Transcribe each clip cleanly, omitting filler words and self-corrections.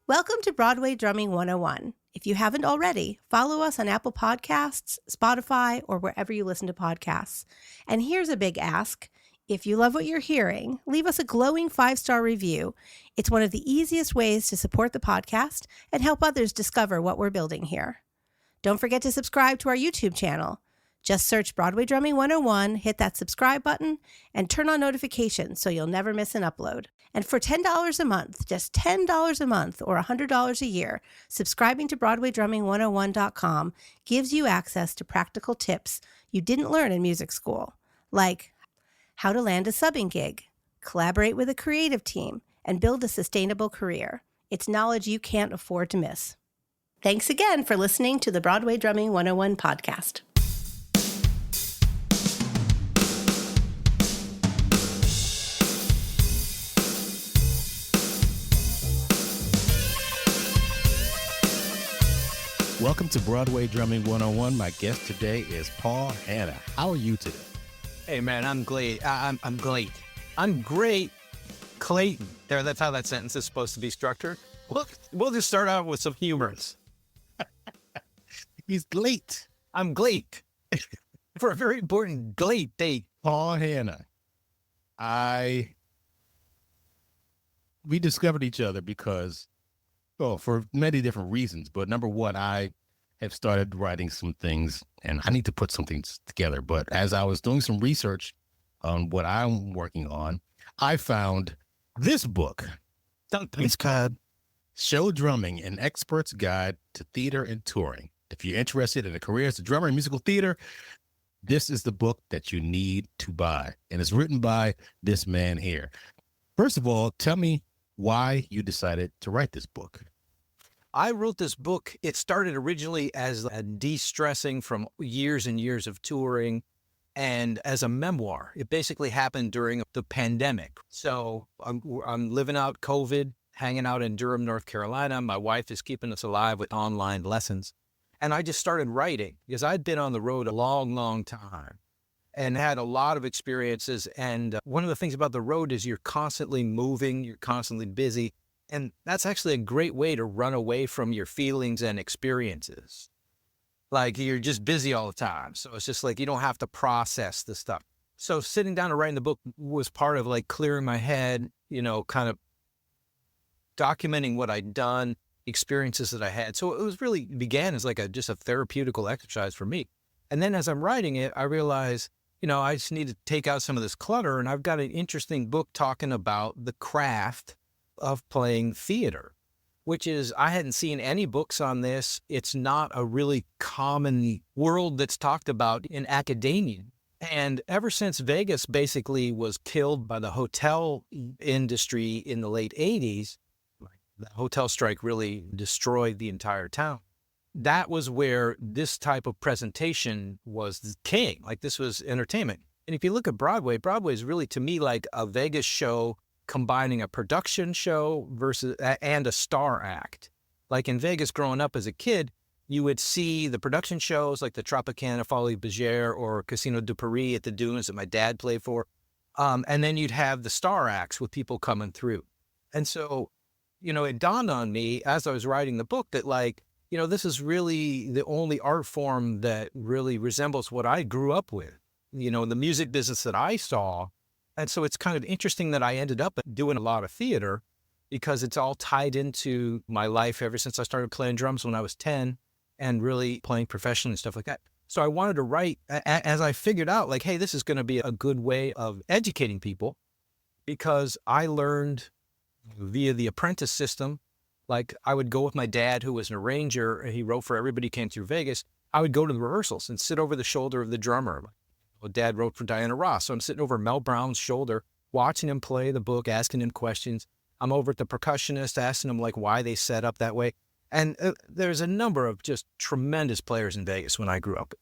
Welcome to Broadway Drumming 101. If you haven't already, follow us on Apple Podcasts, Spotify, or wherever you listen to podcasts. And here's a big ask. If you love what you're hearing, leave us a glowing 5-star review. It's one of the easiest ways to support the podcast and help others discover what we're building here. Don't forget to subscribe to our YouTube channel. Just search Broadway Drumming 101, hit that subscribe button, and turn on notifications so you'll never miss an upload. And for $10 a month, just $10 a month or $100 a year, subscribing to BroadwayDrumming101.com gives you access to practical tips you didn't learn in music school, like how to land a subbing gig, collaborate with a creative team, and build a sustainable career. It's knowledge you can't afford to miss. Thanks again for listening to the Broadway Drumming 101 podcast. Welcome to Broadway Drumming 101. My guest today is Paul Hanna. How are you today? Hey, man, I'm great. I'm great. I'm great, Clayton. There, that's how that sentence is supposed to be structured. We'll just start out with some humors. He's late. I'm great. For a very important great date. Paul Hanna. We discovered each other because, for many different reasons. But number one, I have started writing some things and I need to put some things together. But as I was doing some research on what I'm working on, I found this book. It's called Show Drumming, An Expert's Guide to Theater and Touring. If you're interested in a career as a drummer in musical theater, this is the book that you need to buy. And it's written by this man here. First of all, tell me why you decided to write this book. I wrote this book. It started originally as a de-stressing from years and years of touring and as a memoir. It basically happened during the pandemic. So I'm living out COVID, hanging out in Durham, North Carolina. My wife is keeping us alive with online lessons. And I just started writing because I'd been on the road a long, long time and had a lot of experiences. And one of the things about the road is you're constantly moving, you're constantly busy. And that's actually a great way to run away from your feelings and experiences. Like you're just busy all the time. So it's just like you don't have to process the stuff. So sitting down and writing the book was part of like clearing my head, kind of documenting what I'd done, experiences that I had. So it was really began as like just a therapeutical exercise for me. And then as I'm writing it, I realized, I just need to take out some of this clutter. And I've got an interesting book talking about the craft of playing theater, which is, I hadn't seen any books on this. It's not a really common world that's talked about in academia. And ever since Vegas basically was killed by the hotel industry in the late 80s, the hotel strike really destroyed the entire town. That was where this type of presentation was king. Like this was entertainment. And if you look at Broadway is really to me like a Vegas show combining a production show and a star act. Like in Vegas growing up as a kid, you would see the production shows like the Tropicana, Folie Bergère, or Casino de Paris at the Dunes that my dad played for. And then you'd have the star acts with people coming through. And so, it dawned on me as I was writing the book that this is really the only art form that really resembles what I grew up with, the music business that I saw. And so it's kind of interesting that I ended up doing a lot of theater because it's all tied into my life ever since I started playing drums when I was 10 and really playing professionally and stuff like that. So I wanted to write as I figured out like, hey, this is going to be a good way of educating people because I learned via the apprentice system. Like I would go with my dad, who was an arranger. He wrote for everybody who came through Vegas. I would go to the rehearsals and sit over the shoulder of the drummer. Well, Dad wrote for Diana Ross. So I'm sitting over Mel Brown's shoulder, watching him play the book, asking him questions. I'm over at the percussionist, asking him like why they set up that way. And there's a number of just tremendous players in Vegas when I grew up,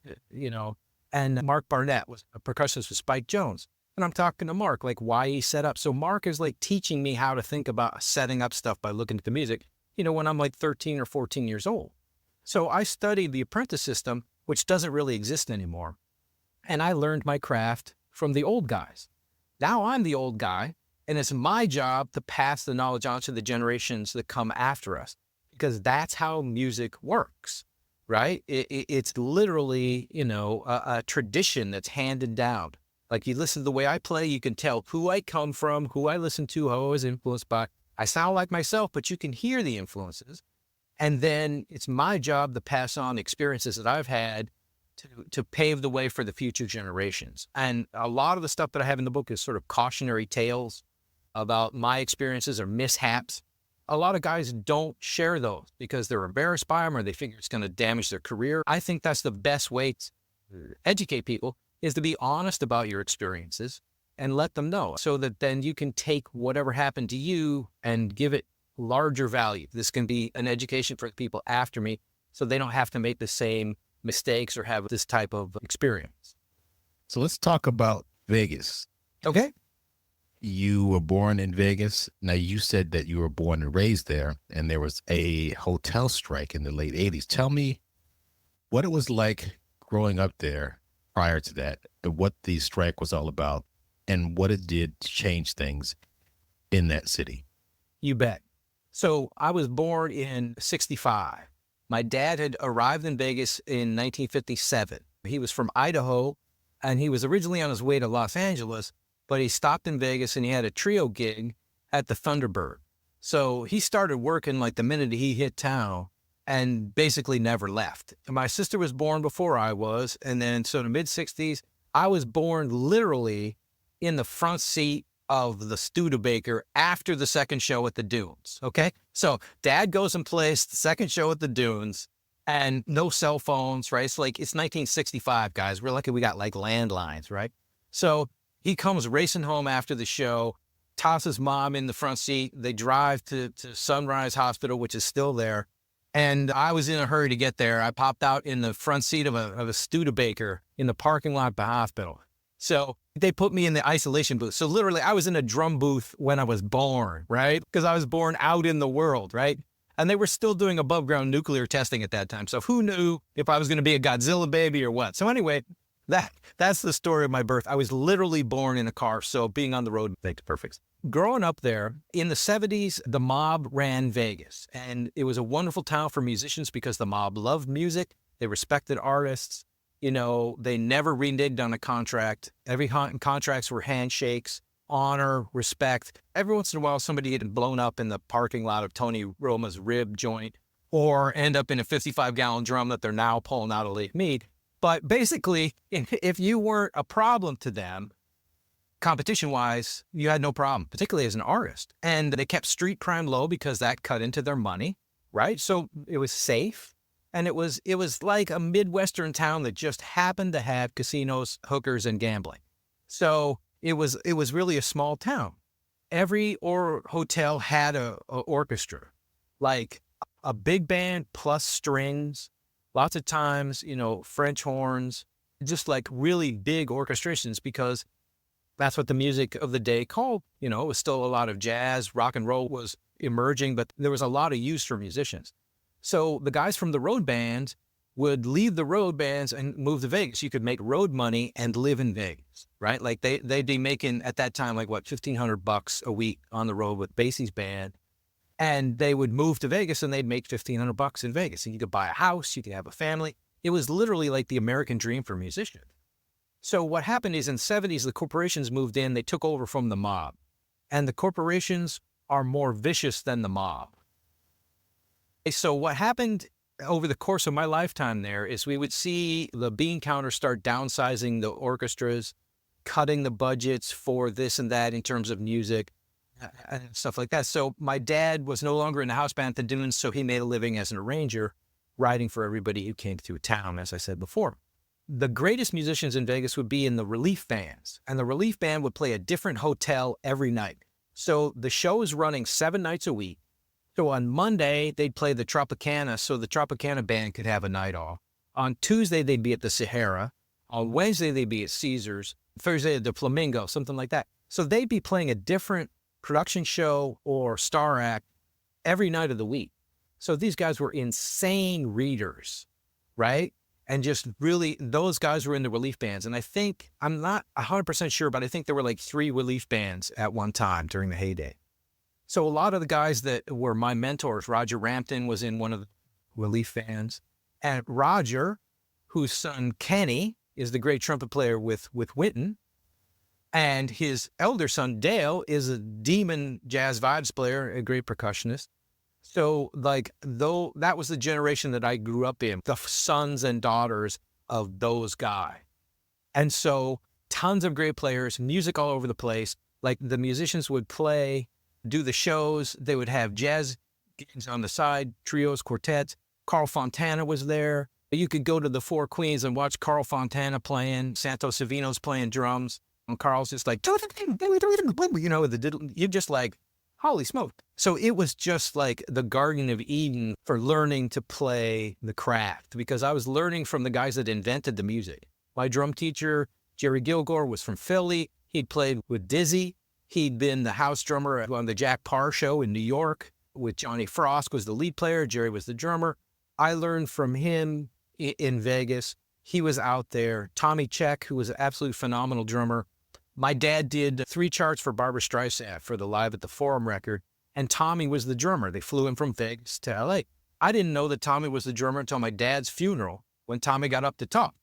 and Mark Barnett was a percussionist with Spike Jones. And I'm talking to Mark, like why he set up. So Mark is like teaching me how to think about setting up stuff by looking at the music, when I'm like 13 or 14 years old. So I studied the apprentice system, which doesn't really exist anymore. And I learned my craft from the old guys. Now I'm the old guy And it's my job to pass the knowledge on to the generations that come after us, because that's how music works, right? It's literally, a tradition that's handed down. Like, you listen to the way I play, you can tell who I come from, who I listen to, who I was influenced by. I sound like myself, but you can hear the influences. And then it's my job to pass on experiences that I've had to pave the way for the future generations. And a lot of the stuff that I have in the book is sort of cautionary tales about my experiences or mishaps. A lot of guys don't share those because they're embarrassed by them, or they figure it's going to damage their career. I think that's the best way to educate people, is to be honest about your experiences and let them know, so that then you can take whatever happened to you and give it larger value. This can be an education for the people after me, so they don't have to make the same mistakes or have this type of experience. So let's talk about Vegas. Okay. You were born in Vegas. Now, you said that you were born and raised there, and there was a hotel strike in the late 80s. Tell me what it was like growing up there prior to that, what the strike was all about, and what it did to change things in that city. You bet. So I was born in 65. My dad had arrived in Vegas in 1957. He was from Idaho, and he was originally on his way to Los Angeles, but he stopped in Vegas and he had a trio gig at the Thunderbird. So he started working like the minute he hit town and basically never left. My sister was born before I was, and then so in the mid-60s, I was born literally in the front seat of the Studebaker after the second show at the Dunes, okay? So Dad goes and plays the second show at the Dunes, and no cell phones, right? It's 1965, guys. We're lucky we got like landlines, right? So he comes racing home after the show, tosses Mom in the front seat. They drive to Sunrise Hospital, which is still there. And I was in a hurry to get there. I popped out in the front seat of a Studebaker in the parking lot of the hospital. So they put me in the isolation booth. So literally I was in a drum booth when I was born, right? Because I was born out in the world, right? And they were still doing above ground nuclear testing at that time. So who knew if I was going to be a Godzilla baby or what? So anyway, that's the story of my birth. I was literally born in a car. So being on the road makes perfect. Growing up there in the 70s, the mob ran Vegas, and it was a wonderful town for musicians because the mob loved music. They respected artists. They never reneged on a contract. Every contracts were handshakes, honor, respect. Every once in a while, somebody had blown up in the parking lot of Tony Roma's rib joint, or end up in a 55-gallon drum that they're now pulling out of Lake Mead. But basically, if you weren't a problem to them, competition-wise, you had no problem, particularly as an artist. And they kept street crime low because that cut into their money, right? So it was safe. And it was like a Midwestern town that just happened to have casinos, hookers, and gambling. So it was really a small town. Every hotel had a orchestra, like a big band plus strings, lots of times, French horns, just like really big orchestrations, because that's what the music of the day called. It was still a lot of jazz, rock and roll was emerging, but there was a lot of use for musicians. So the guys from the road bands would leave the road bands and move to Vegas. You could make road money and live in Vegas, right? Like they'd be making at that time, like what, $1,500 a week on the road with Basie's band. And they would move to Vegas and they'd make $1,500 in Vegas. And you could buy a house, you could have a family. It was literally like the American dream for musicians. So what happened is in the 70s, the corporations moved in, they took over from the mob. And the corporations are more vicious than the mob. So what happened over the course of my lifetime there is we would see the bean counter start downsizing the orchestras, cutting the budgets for this and that in terms of music and stuff like that. So my dad was no longer in the house band at the Dunes, so he made a living as an arranger, writing for everybody who came through town, as I said before. The greatest musicians in Vegas would be in the relief bands, and the relief band would play a different hotel every night. So the show is running 7 nights a week. So on Monday, they'd play the Tropicana, so the Tropicana band could have a night off. On Tuesday, they'd be at the Sahara. On Wednesday, they'd be at Caesars. Thursday, at the Flamingo, something like that. So they'd be playing a different production show or star act every night of the week. So these guys were insane readers, right? And just really, those guys were in the relief bands. And I think, I'm not 100% sure, but I think there were like 3 relief bands at one time during the heyday. So a lot of the guys that were my mentors, Roger Rampton was in one of the relief bands. And Roger, whose son Kenny is the great trumpet player with Wynton, and his elder son Dale is a demon jazz vibes player, a great percussionist. So like, though that was the generation that I grew up in, the sons and daughters of those guys. And so tons of great players, music all over the place. Like the musicians would play, do the shows. They would have jazz gigs on the side, trios, quartets. Carl Fontana was there. You could go to the Four Queens and watch Carl Fontana playing, Santo Savino's playing drums. And Carl's just like, you know, you're just like, holy smoke. So it was just like the Garden of Eden for learning to play the craft, because I was learning from the guys that invented the music. My drum teacher, Jerry Gilgor, was from Philly. He'd played with Dizzy. He'd been the house drummer on the Jack Parr show in New York with Johnny Frost was the lead player. Jerry was the drummer. I learned from him in Vegas. He was out there. Tommy Check, who was an absolute phenomenal drummer. My dad did 3 charts for Barbra Streisand for the Live at the Forum record, and Tommy was the drummer. They flew him from Vegas to LA. I didn't know that Tommy was the drummer until my dad's funeral when Tommy got up to talk.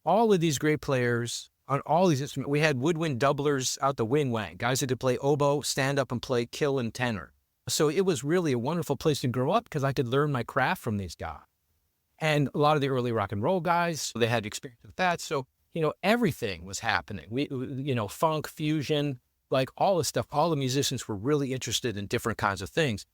All of these great players on all these instruments. We had woodwind doublers out the wing wang, guys that could play oboe, stand up and play kill and tenor. So it was really a wonderful place to grow up because I could learn my craft from these guys. And a lot of the early rock and roll guys, they had experience with that. So, you know, everything was happening. You know, funk, fusion, like all this stuff. All the musicians were really interested in different kinds of things,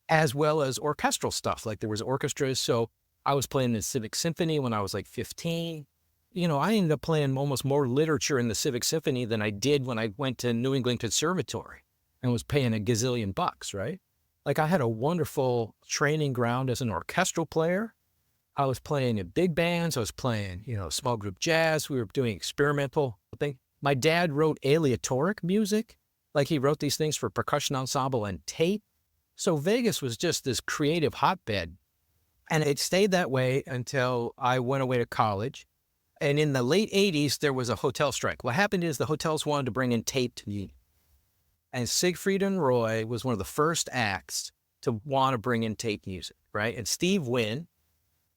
as well as orchestral stuff. Like there was orchestras. So I was playing in Civic Symphony when I was like 15. You know, I ended up playing almost more literature in the Civic Symphony than I did when I went to New England Conservatory and was paying a gazillion bucks, right? Like I had a wonderful training ground as an orchestral player. I was playing in big bands. I was playing, you know, small group jazz. We were doing experimental thing. My dad wrote aleatoric music. Like he wrote these things for percussion ensemble and tape. So Vegas was just this creative hotbed. And it stayed that way until I went away to college. And in the late 80s, there was a hotel strike. What happened is the hotels wanted to bring in tape to me. And Siegfried and Roy was one of the first acts to want to bring in tape music, right? And Steve Wynn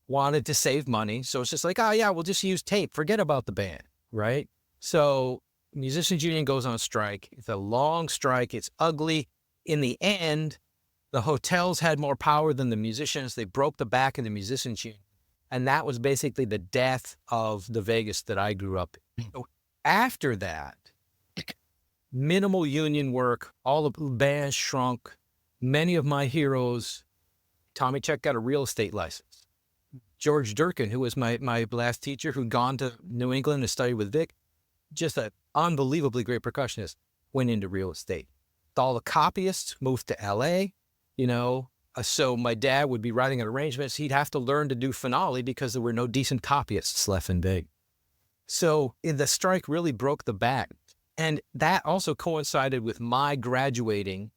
wanted to save money. So it's just like, oh yeah, we'll just use tape. Forget about the band, right? So Musicians Union goes on strike. It's a long strike. It's ugly. In the end, the hotels had more power than the musicians. They broke the back of the Musicians Union. And that was basically the death of the Vegas that I grew up in. So after that, minimal union work, all the bands shrunk. Many of my heroes, Tommy Check got a real estate license. George Durkin, who was my last teacher, who'd gone to New England to study with Vic, just an unbelievably great percussionist, went into real estate. All the copyists moved to LA, you know. So my dad would be writing arrangements. He'd have to learn to do finale because there were no decent copyists left in Big. So the strike really broke the back. And that also coincided with my graduating.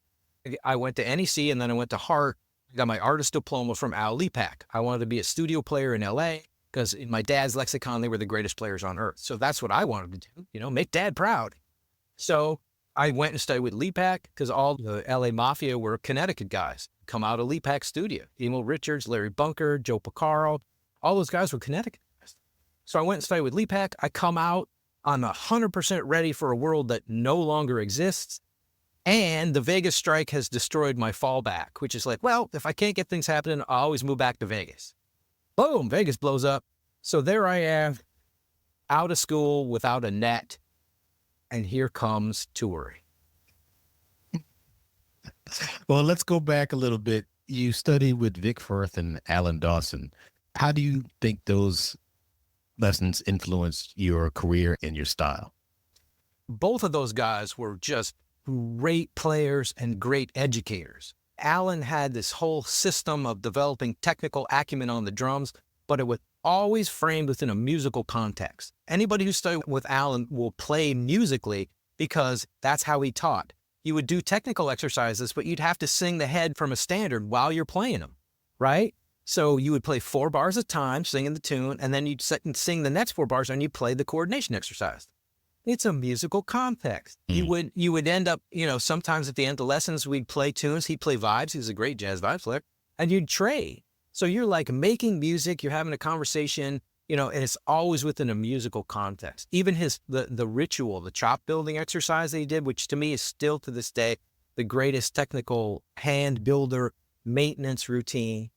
I went to NEC and then I went to Hart. I got my artist diploma from Al Lepak. I wanted to be a studio player in LA because in my dad's lexicon, they were the greatest players on earth. So that's what I wanted to do, you know, make dad proud. So I went and studied with Lepak because all the LA Mafia were Connecticut guys. Come out of Lepak's studio. Emil Richards, Larry Bunker, Joe Picaro, all those guys were Connecticut guys. So I went and studied with Lepak. I come out, I'm 100% ready for a world that no longer exists. And the Vegas strike has destroyed my fallback, which is like, well, if I can't get things happening, I'll always move back to Vegas. Boom, Vegas blows up. So there I am, out of school without a net. And here comes touring. Well, let's go back a little bit. You studied with Vic Firth and Alan Dawson. How do you think those lessons influenced your career and your style? Both of those guys were just great players and great educators. Alan had this whole system of developing technical acumen on the drums, but it was always framed within a musical context. Anybody who studied with Alan will play musically because that's how he taught. You would do technical exercises, but you'd have to sing the head from a standard while you're playing them, right? So you would play 4 bars at a time, singing the tune, and then you'd sit and sing the next 4 bars, and you play the coordination exercise. It's a musical context. Mm. You would end up, sometimes at the end of lessons, we'd play tunes. He'd play vibes. He was a great jazz vibe player, and you'd trade. So you're like making music, you're having a conversation, and it's always within a musical context. Even the ritual, the chop building exercise that he did, which to me is still to this day the greatest technical hand builder maintenance routine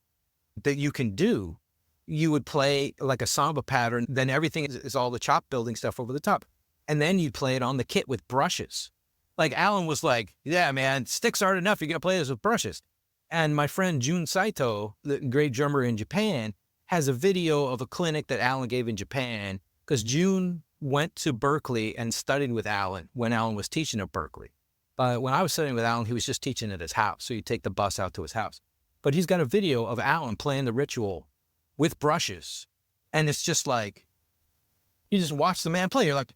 that you can do. You would play like a samba pattern, then everything is all the chop building stuff over the top. And then you'd play it on the kit with brushes. Like Alan was like, yeah, man, sticks aren't enough. You got to play this with brushes. And my friend Jun Saito, the great drummer in Japan, has a video of a clinic that Alan gave in Japan, because Jun went to Berkeley and studied with Alan when Alan was teaching at Berkeley. But when I was studying with Alan, he was just teaching at his house. So you take the bus out to his house. But he's got a video of Alan playing the ritual with brushes. And it's just like, you just watch the man play. You're like,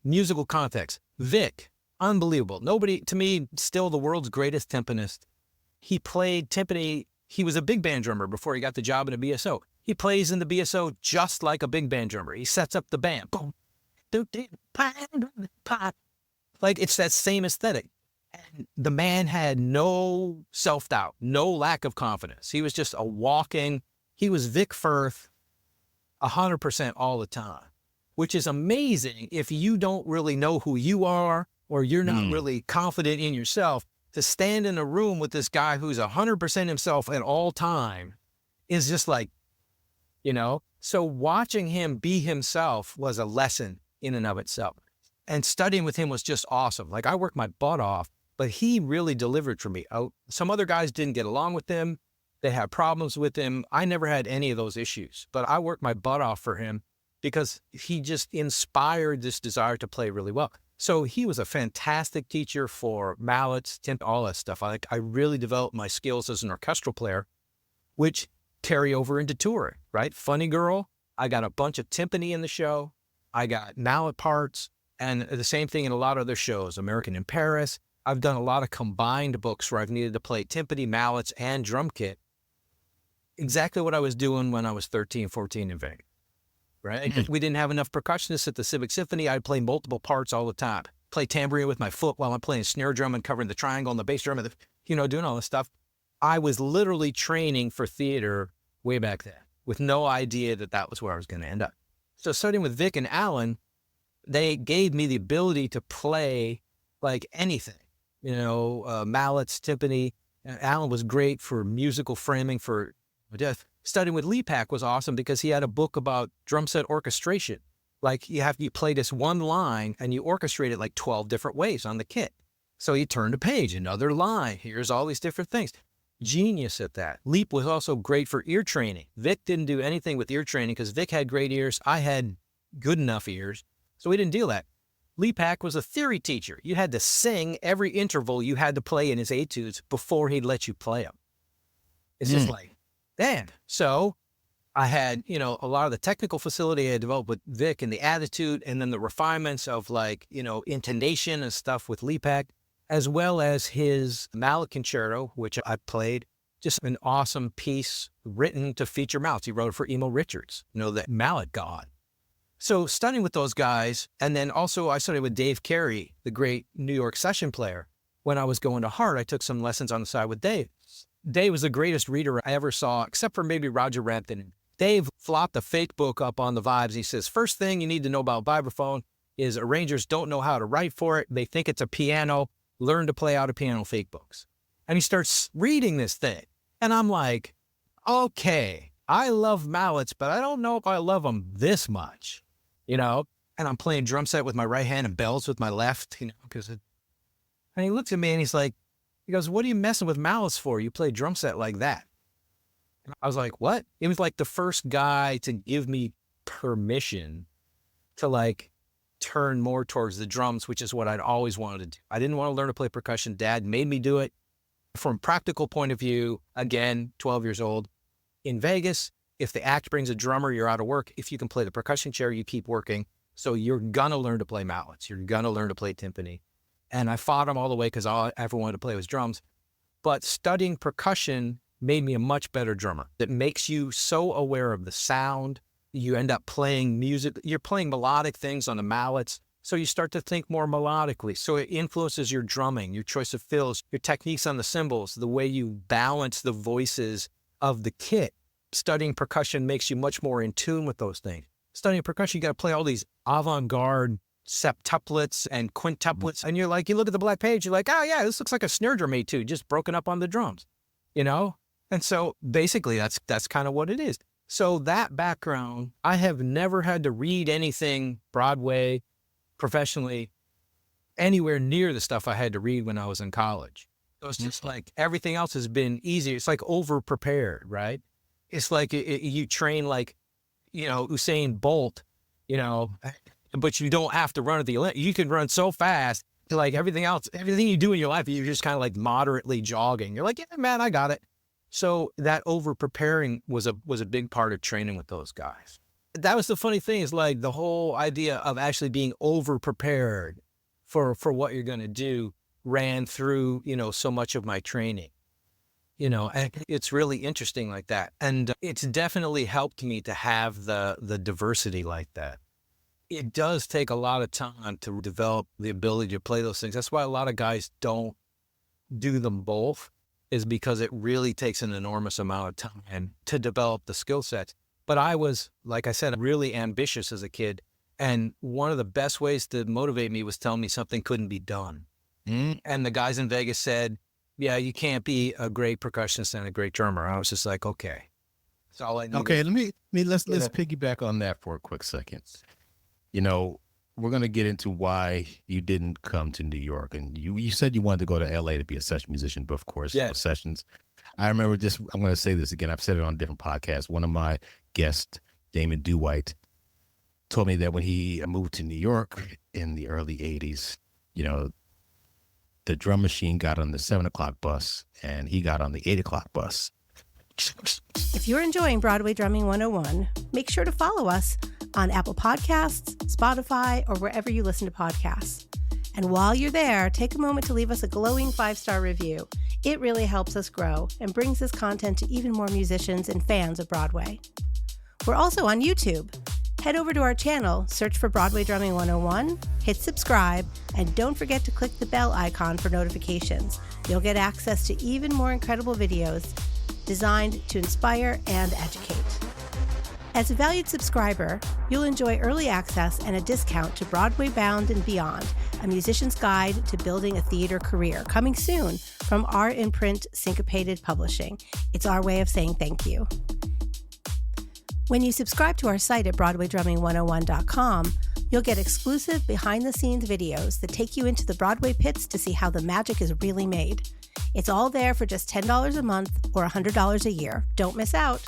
musical context. Vic, unbelievable. Nobody, to me, still the world's greatest timpanist. He played timpani. He was a big band drummer before he got the job in a BSO. He plays in the BSO just like a big band drummer. He sets up the band. Boom. Like, it's that same aesthetic. And the man had no self-doubt, no lack of confidence. He was just he was Vic Firth 100% all the time, which is amazing if you don't really know who you are, or you're not really confident in yourself. To stand in a room with this guy who's 100% himself at all time is just like, So watching him be himself was a lesson in and of itself. And studying with him was just awesome. Like, I worked my butt off, but he really delivered for me. Some other guys didn't get along with him. They had problems with him. I never had any of those issues, but I worked my butt off for him because he just inspired this desire to play really well. So he was a fantastic teacher for mallets, timp, all that stuff. I really developed my skills as an orchestral player, which carry over into touring, right? Funny Girl, I got a bunch of timpani in the show. I got mallet parts, and the same thing in a lot of other shows, American in Paris. I've done a lot of combined books where I've needed to play timpani, mallets, and drum kit. Exactly what I was doing when I was 13, 14 in Vegas, right? We didn't have enough percussionists at the Civic Symphony. I'd play multiple parts all the time. Play tambourine with my foot while I'm playing snare drum and covering the triangle and the bass drum and doing all this stuff. I was literally training for theater way back then with no idea that was where I was going to end up. So studying with Vic and Alan, they gave me the ability to play like anything, mallets, timpani. Alan was great for musical framing for death. Studying with Lepak was awesome because he had a book about drum set orchestration. Like, you play this one line and you orchestrate it like 12 different ways on the kit. So you turn the page, another line, here's all these different things. Genius at that. Leap was also great for ear training. Vic didn't do anything with ear training because Vic had great ears. I had good enough ears, so we didn't deal that. Lepak was a theory teacher. You had to sing every interval you had to play in his etudes before he'd let you play them. It's just like, damn. So I had, a lot of the technical facility I developed with Vic and the attitude, and then the refinements of intonation and stuff with Lepak, as well as his mallet concerto, which I played. Just an awesome piece written to feature mallets. He wrote it for Emo Richards, the mallet god. So studying with those guys, and then also I studied with Dave Carey, the great New York session player. When I was going to Hart, I took some lessons on the side with Dave. Dave was the greatest reader I ever saw, except for maybe Roger Rampton. Dave flopped a fake book up on the vibes. He says, first thing you need to know about vibraphone is arrangers don't know how to write for it. They think it's a piano. Learn to play out of piano fake books. And he starts reading this thing. And I'm like, okay, I love mallets, but I don't know if I love them this much, And I'm playing drum set with my right hand and bells with my left, and he looks at me and he goes, what are you messing with mallets for? You play drum set like that. And I was like, what? It was like the first guy to give me permission to turn more towards the drums, which is what I'd always wanted to do. I didn't want to learn to play percussion. Dad made me do it. From a practical point of view, again, 12 years old, in Vegas, if the act brings a drummer, you're out of work. If you can play the percussion chair, you keep working. So you're going to learn to play mallets. You're going to learn to play timpani. And I fought him all the way because all I ever wanted to play was drums. But studying percussion made me a much better drummer. It makes you so aware of the sound. You end up playing music. You're playing melodic things on the mallets. So you start to think more melodically. So it influences your drumming, your choice of fills, your techniques on the cymbals, the way you balance the voices of the kit. Studying percussion makes you much more in tune with those things. Studying percussion, you got to play all these avant-garde septuplets and quintuplets. And you're like, you look at the black page, you're like, oh yeah, this looks like a snare drum A2, just broken up on the drums, you know? And so basically that's kind of what it is. So that background, I have never had to read anything Broadway, professionally, anywhere near the stuff I had to read when I was in college. So it's just like everything else has been easier. It's like over-prepared, right? It's like you train like, Usain Bolt, but you don't have to run at the Olympics. You can run so fast to like everything else, everything you do in your life, you're just kind of like moderately jogging. You're like, yeah, man, I got it. So that over-preparing was a big part of training with those guys. That was the funny thing is like the whole idea of actually being over-prepared for what you're going to do ran through, so much of my training. And it's really interesting like that. And it's definitely helped me to have the diversity like that. It does take a lot of time to develop the ability to play those things. That's why a lot of guys don't do them both, is because it really takes an enormous amount of time to develop the skill sets. But I was, like I said, really ambitious as a kid. And one of the best ways to motivate me was telling me something couldn't be done. And the guys in Vegas said, yeah, you can't be a great percussionist and a great drummer. I was just like, okay. That's all I needed. Okay, let's piggyback on that for a quick second. We're going to get into why you didn't come to New York. And you said you wanted to go to LA to be a session musician, but of course, sessions. I remember I'm going to say this again. I've said it on different podcasts. One of my guests, Damon Dewhite, told me that when he moved to New York in the early 80s, the drum machine got on the 7 o'clock bus and he got on the 8 o'clock bus. If you're enjoying Broadway Drumming 101, make sure to follow us on Apple Podcasts, Spotify, or wherever you listen to podcasts. And while you're there, take a moment to leave us a glowing 5-star review. It really helps us grow and brings this content to even more musicians and fans of Broadway. We're also on YouTube. Head over to our channel, search for Broadway Drumming 101, hit subscribe, and don't forget to click the bell icon for notifications. You'll get access to even more incredible videos designed to inspire and educate. As a valued subscriber, you'll enjoy early access and a discount to Broadway Bound and Beyond, a musician's guide to building a theater career, coming soon from our imprint, Syncopated Publishing. It's our way of saying thank you. When you subscribe to our site at BroadwayDrumming101.com, you'll get exclusive behind-the-scenes videos that take you into the Broadway pits to see how the magic is really made. It's all there for just $10 a month or $100 a year. Don't miss out.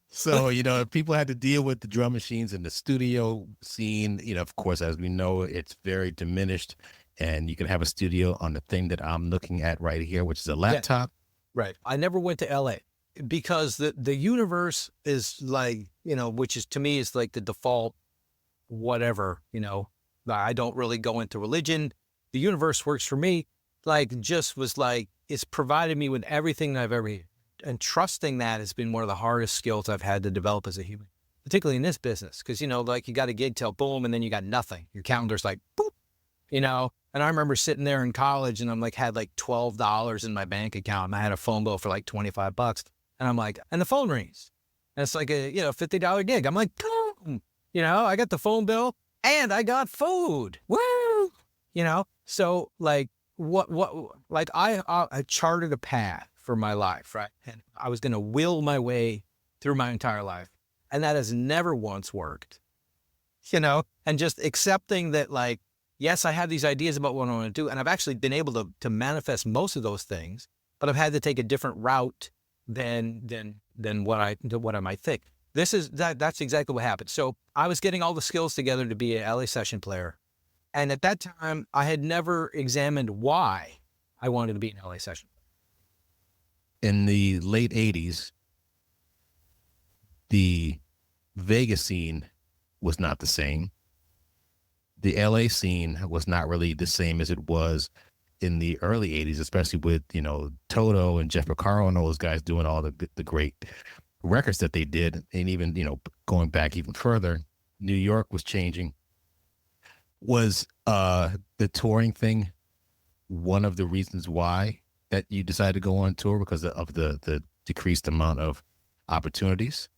So, people had to deal with the drum machines in the studio scene. Of course, as we know, it's very diminished. And you can have a studio on the thing that I'm looking at right here, which is a laptop. Yeah. Right. I never went to LA. Because the universe is like, which is to me is like the default, whatever, I don't really go into religion. The universe works for me, it's provided me with everything that I've ever, and trusting that has been one of the hardest skills I've had to develop as a human, particularly in this business. Cause you got a gig till boom, and then you got nothing. Your calendar's like, boop, and I remember sitting there in college and I'm like, had like $12 in my bank account and I had a phone bill for like $25. And I'm like, and the phone rings. And it's like a, $50 gig. I'm like, boom, I got the phone bill and I got food. Woo! So like I charted a path for my life, right? And I was going to will my way through my entire life. And that has never once worked, and just accepting that like, yes, I have these ideas about what I want to do. And I've actually been able to manifest most of those things, but I've had to take a different route than what I might think. That's exactly what happened. So I was getting all the skills together to be an LA session player. And at that time, I had never examined why I wanted to be an LA session. In the late 80s, the Vegas scene was not the same. The LA scene was not really the same as it was in the early 80s, especially with, Toto and Jeff Porcaro and all those guys doing all the great records that they did. And even, going back even further, New York was changing. Was the touring thing one of the reasons why that you decided to go on tour, because of the decreased amount of opportunities?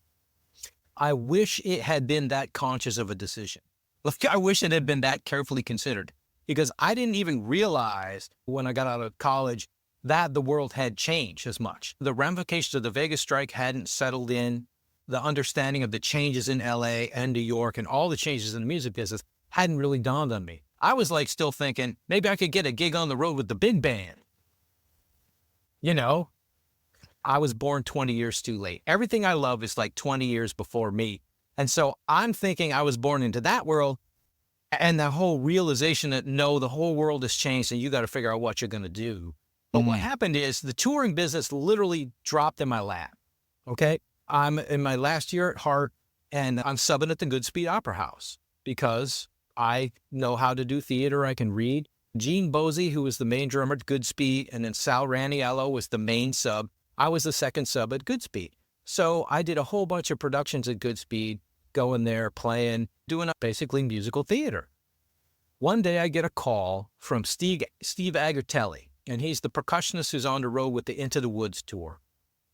I wish it had been that conscious of a decision. Like, I wish it had been that carefully considered, because I didn't even realize when I got out of college that the world had changed as much. The ramifications of the Vegas strike hadn't settled in. The understanding of the changes in LA and New York and all the changes in the music business hadn't really dawned on me. I was like still thinking, maybe I could get a gig on the road with the big band. I was born 20 years too late. Everything I love is like 20 years before me. And so I'm thinking I was born into that world, and the whole realization that, no, the whole world has changed and you got to figure out what you're going to do. But what happened is the touring business literally dropped in my lap. Okay. I'm in my last year at Hart, and I'm subbing at the Goodspeed Opera House because I know how to do theater. I can read. Gene Bosey, who was the main drummer at Goodspeed, and then Sal Raniello was the main sub. I was the second sub at Goodspeed. So I did a whole bunch of productions at Goodspeed, going there, playing, doing basically musical theater. One day I get a call from Steve Agertelli, and he's the percussionist who's on the road with the Into the Woods tour.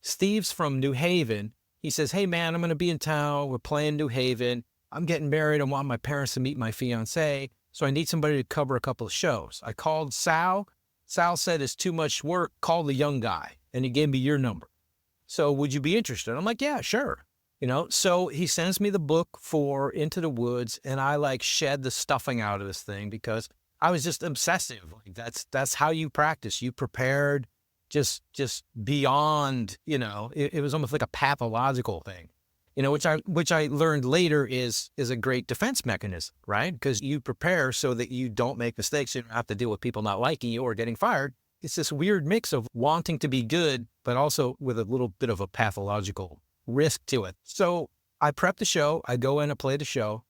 Steve's from New Haven. He says, "Hey man, I'm going to be in town. We're playing New Haven. I'm getting married. I want my parents to meet my fiance, so I need somebody to cover a couple of shows." I called Sal. Sal said, "It's too much work. Call the young guy." And he gave me your number. "So would you be interested?" I'm like, "Yeah, sure." So he sends me the book for Into the Woods, and I like shed the stuffing out of this thing because I was just obsessive. Like that's how you practice. You prepared just beyond, it was almost like a pathological thing. Which I learned later is a great defense mechanism, right? Because you prepare so that you don't make mistakes. You don't have to deal with people not liking you or getting fired. It's this weird mix of wanting to be good, but also with a little bit of a pathological risk to it. So I prep the show. I go in and play the show.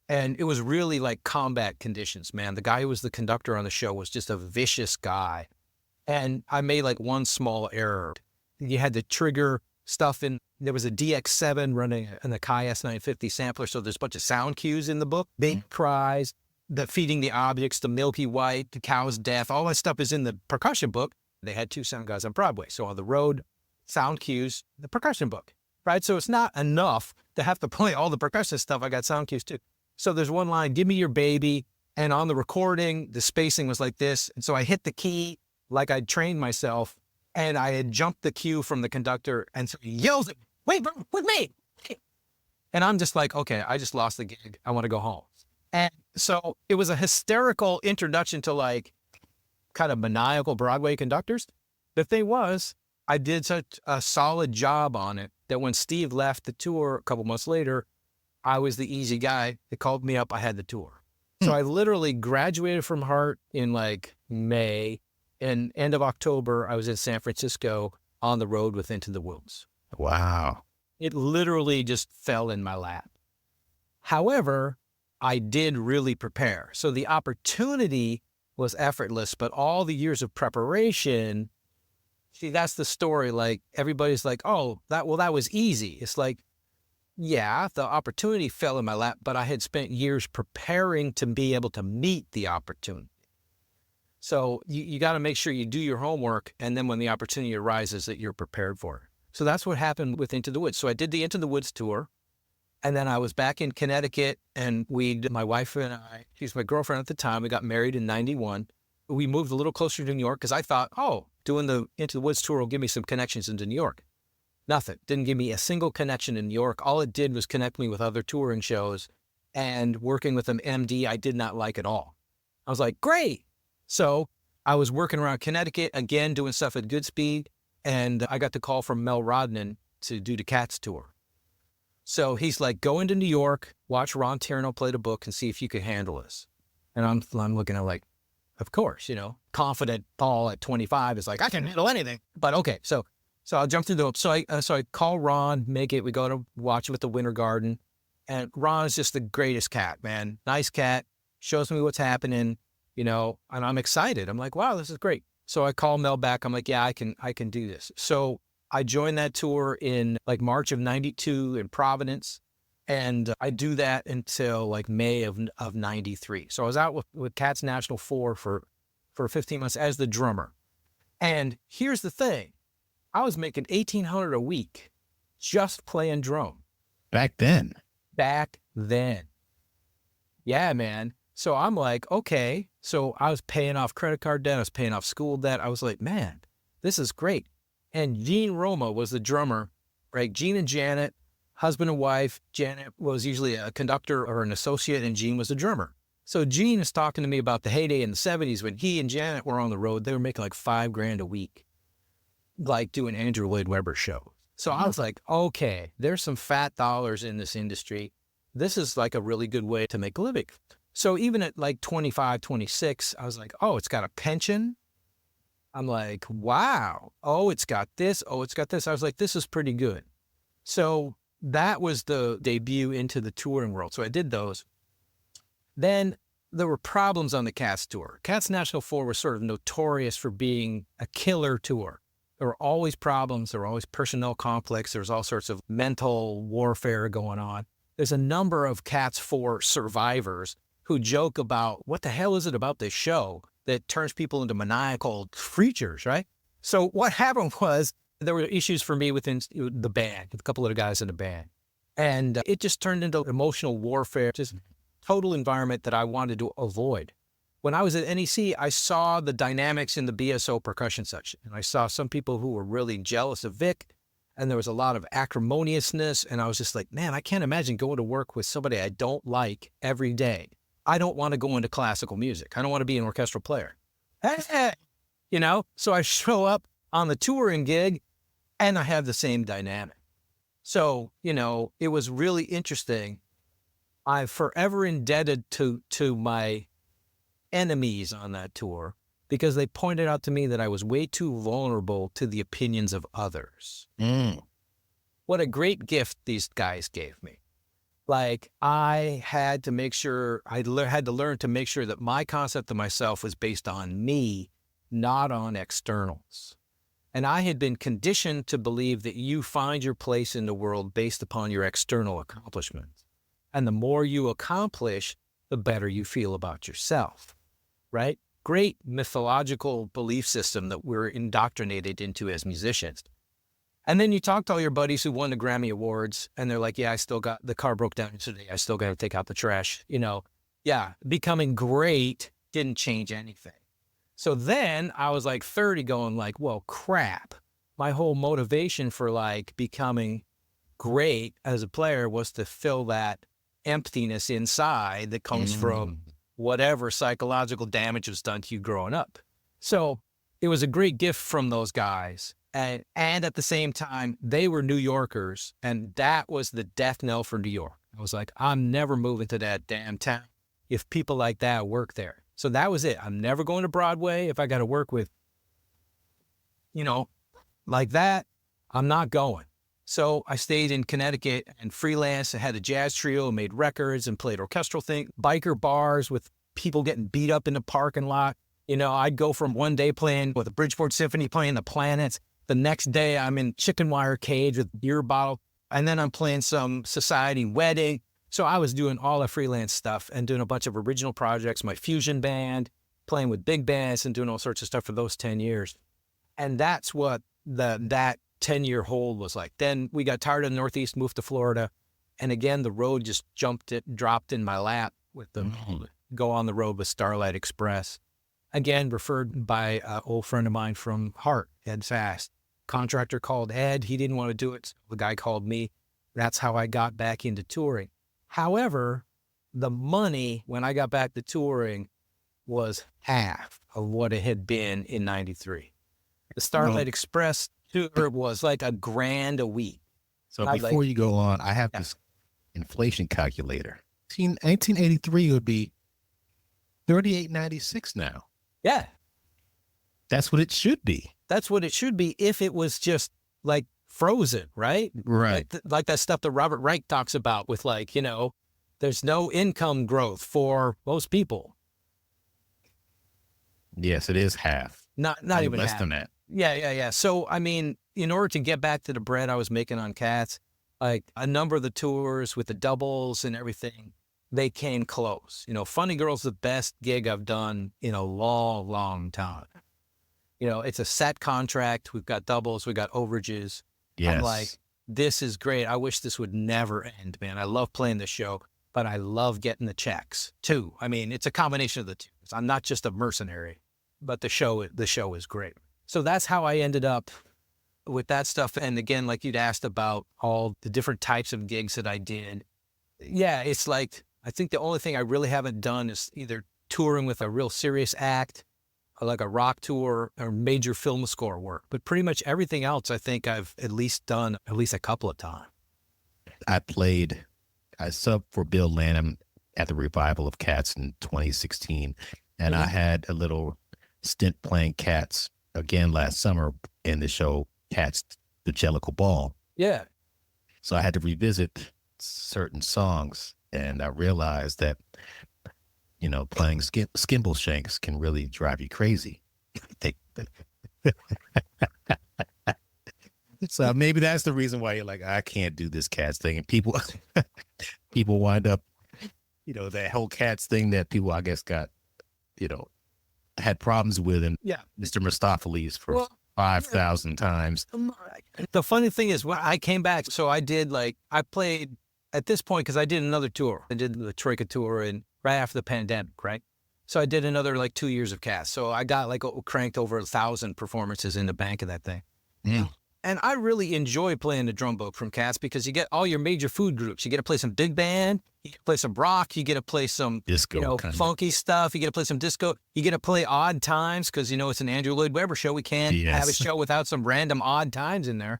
And it was really like combat conditions, man. The guy who was the conductor on the show was just a vicious guy. And I made like one small error. You had to trigger stuff in. There was a DX7 running in the Kai S950 sampler, so there's a bunch of sound cues in the book. Big cries, the feeding the objects, the milky white, the cow's death, all that stuff is in the percussion book. They had two sound guys on Broadway. So on the road, sound cues, the percussion book, right? So it's not enough to have to play all the percussion stuff. I got sound cues too. So there's one line, "Give me your baby." And on the recording, the spacing was like this. And so I hit the key like I'd trained myself, and I had jumped the cue from the conductor. And so he yells at me, "Wait, bro, with me." And I'm just like, okay, I just lost the gig. I want to go home. And so it was a hysterical introduction to like kind of maniacal Broadway conductors. The thing was, I did such a solid job on it that when Steve left the tour a couple months later, I was the easy guy. They called me up. I had the tour. So I literally graduated from Hart in like May, and end of October, I was in San Francisco on the road with Into the Woods. Wow. It literally just fell in my lap. However, I did really prepare. So the opportunity was effortless, but all the years of preparation, see, that's the story. Like everybody's like, "Oh, that was easy." It's like, yeah, the opportunity fell in my lap, but I had spent years preparing to be able to meet the opportunity. So you got to make sure you do your homework, and then when the opportunity arises, that you're prepared for it. So that's what happened with Into the Woods. So I did the Into the Woods tour, and then I was back in Connecticut, and my wife and I, she's my girlfriend at the time, we got married in 91. We moved a little closer to New York because I thought, doing the Into the Woods tour will give me some connections into New York. Nothing. Didn't give me a single connection in New York. All it did was connect me with other touring shows, and working with an MD I did not like at all. I was like, great. So I was working around Connecticut, again, doing stuff at Goodspeed, and I got the call from Mel Rodman to do the Cats tour. So he's like, "Go into New York, watch Ron Tierno play the book, and see if you can handle this." And I'm looking at like, of course, confident Paul at 25 is like, "I can handle anything." But okay, so I'll jump through the hoops. So I call Ron, make it. We go to watch him at the Winter Garden, and Ron is just the greatest cat, man. Nice cat, shows me what's happening. and I'm excited. I'm like, wow, this is great. So I call Mel back. I'm like, yeah, I can do this. So I joined that tour in like March of 92 in Providence. And I do that until like May of 93. So I was out with Cats National 4 for 15 months as the drummer. And here's the thing. I was making $1,800 a week just playing drum. Back then. Yeah, man. So I'm like, okay. So I was paying off credit card debt. I was paying off school debt. I was like, man, this is great. And Gene Roma was the drummer, right? Gene and Janet, husband and wife. Janet was usually a conductor or an associate, and Gene was the drummer. So Gene is talking to me about the heyday in the 70s when he and Janet were on the road. They were making like $5,000 a week, like doing Andrew Lloyd Webber shows. So I was like, okay, there's some fat dollars in this industry. This is like a really good way to make a living. So even at like 25, 26, I was like, oh, it's got a pension. I'm like, wow. Oh, it's got this. Oh, it's got this. I was like, this is pretty good. So that was the debut into the touring world. So I did those. Then there were problems on the Cats tour. Cats National 4 was sort of notorious for being a killer tour. There were always problems. There were always personnel conflicts. There was all sorts of mental warfare going on. There's a number of Cats 4 survivors who joke about, what the hell is it about this show that turns people into maniacal creatures, right? So what happened was there were issues for me within the band, with a couple of the guys in the band. And it just turned into emotional warfare, just total environment that I wanted to avoid. When I was at NEC, I saw the dynamics in the BSO percussion section. And I saw some people who were really jealous of Vic. And there was a lot of acrimoniousness. And I was just like, man, I can't imagine going to work with somebody I don't like every day. I don't want to go into classical music. I don't want to be an orchestral player. So I show up on the touring gig and I have the same dynamic. So, it was really interesting. I'm forever indebted to my enemies on that tour because they pointed out to me that I was way too vulnerable to the opinions of others. What a great gift these guys gave me. Like, I had to make sure, had to learn to make sure that my concept of myself was based on me, not on externals. And I had been conditioned to believe that you find your place in the world based upon your external accomplishments. And the more you accomplish, the better you feel about yourself, right? Great mythological belief system that we're indoctrinated into as musicians. And then you talk to all your buddies who won the Grammy Awards, and they're like, yeah, the car broke down yesterday. I still got to take out the trash. Yeah, becoming great didn't change anything. So then I was like 30 going like, well, crap. My whole motivation for like becoming great as a player was to fill that emptiness inside that comes from whatever psychological damage was done to you growing up. So it was a great gift from those guys. And at the same time, they were New Yorkers, and that was the death knell for New York. I was like, I'm never moving to that damn town if people like that work there. So that was it. I'm never going to Broadway. If I got to work with, like that, I'm not going. So I stayed in Connecticut and freelance. I had a jazz trio, made records and played orchestral things, biker bars with people getting beat up in the parking lot. I'd go from one day playing with the Bridgeport Symphony, playing the Planets. The next day I'm in chicken wire cage with beer bottle. And then I'm playing some society wedding. So I was doing all the freelance stuff and doing a bunch of original projects, my fusion band, playing with big bands and doing all sorts of stuff for those 10 years. And that's what that 10-year hold was like. Then we got tired of the Northeast, moved to Florida. And again, the road just dropped in my lap with the go on the road with Starlight Express. Again, referred by an old friend of mine from Hart, Ed Fast. Contractor called Ed. He didn't want to do it. So the guy called me. That's how I got back into touring. However, the money when I got back to touring was half of what it had been in 93. The Starlight Express tour was like $1,000 a week. So before you go on, I have this inflation calculator. 1983 would be $38.96 now. Yeah. That's what it should be. That's what it should be if it was just like frozen, right? Right. Like that stuff that Robert Reich talks about with like, there's no income growth for most people. Yes, it is half. Not I mean, even less half. than that. Yeah. So, I mean, in order to get back to the bread I was making on Cats, like a number of the tours with the doubles and everything, they came close. Funny Girl's the best gig I've done in a long, long time. It's a set contract. We've got doubles. We've got overages. Yes. I'm like, this is great. I wish this would never end, man. I love playing the show, but I love getting the checks too. I mean, it's a combination of the two. I'm not just a mercenary, but the show is great. So that's how I ended up with that stuff. And again, like you'd asked about all the different types of gigs that I did. Yeah, it's like, I think the only thing I really haven't done is either touring with a real serious act, or like a rock tour, or major film score work. But pretty much everything else, I think I've at least done at least a couple of times. I subbed for Bill Lanham at the revival of Cats in 2016. And I had a little stint playing Cats again last summer in the show Cats, the Jellicle Ball. Yeah. So I had to revisit certain songs, and I realized that, playing skimble shanks can really drive you crazy. So maybe that's the reason why you're like, I can't do this Cats thing. And people wind up, that whole Cats thing that people, I guess, got, had problems with, and Mr. Mistopheles for 5,000 times. The funny thing is, when I came back, so I played at this point, because I did another tour. I did the Troika tour and right after the pandemic, right? So I did another 2 years of Cats. So I got cranked over 1,000 performances in the bank of that thing. Mm. And I really enjoy playing the drum book from Cats because you get all your major food groups. You get to play some big band, you get to play some rock, you get to play some disco, funky stuff, you get to play some disco, you get to play odd times because, it's an Andrew Lloyd Webber show. We can't have a show without some random odd times in there.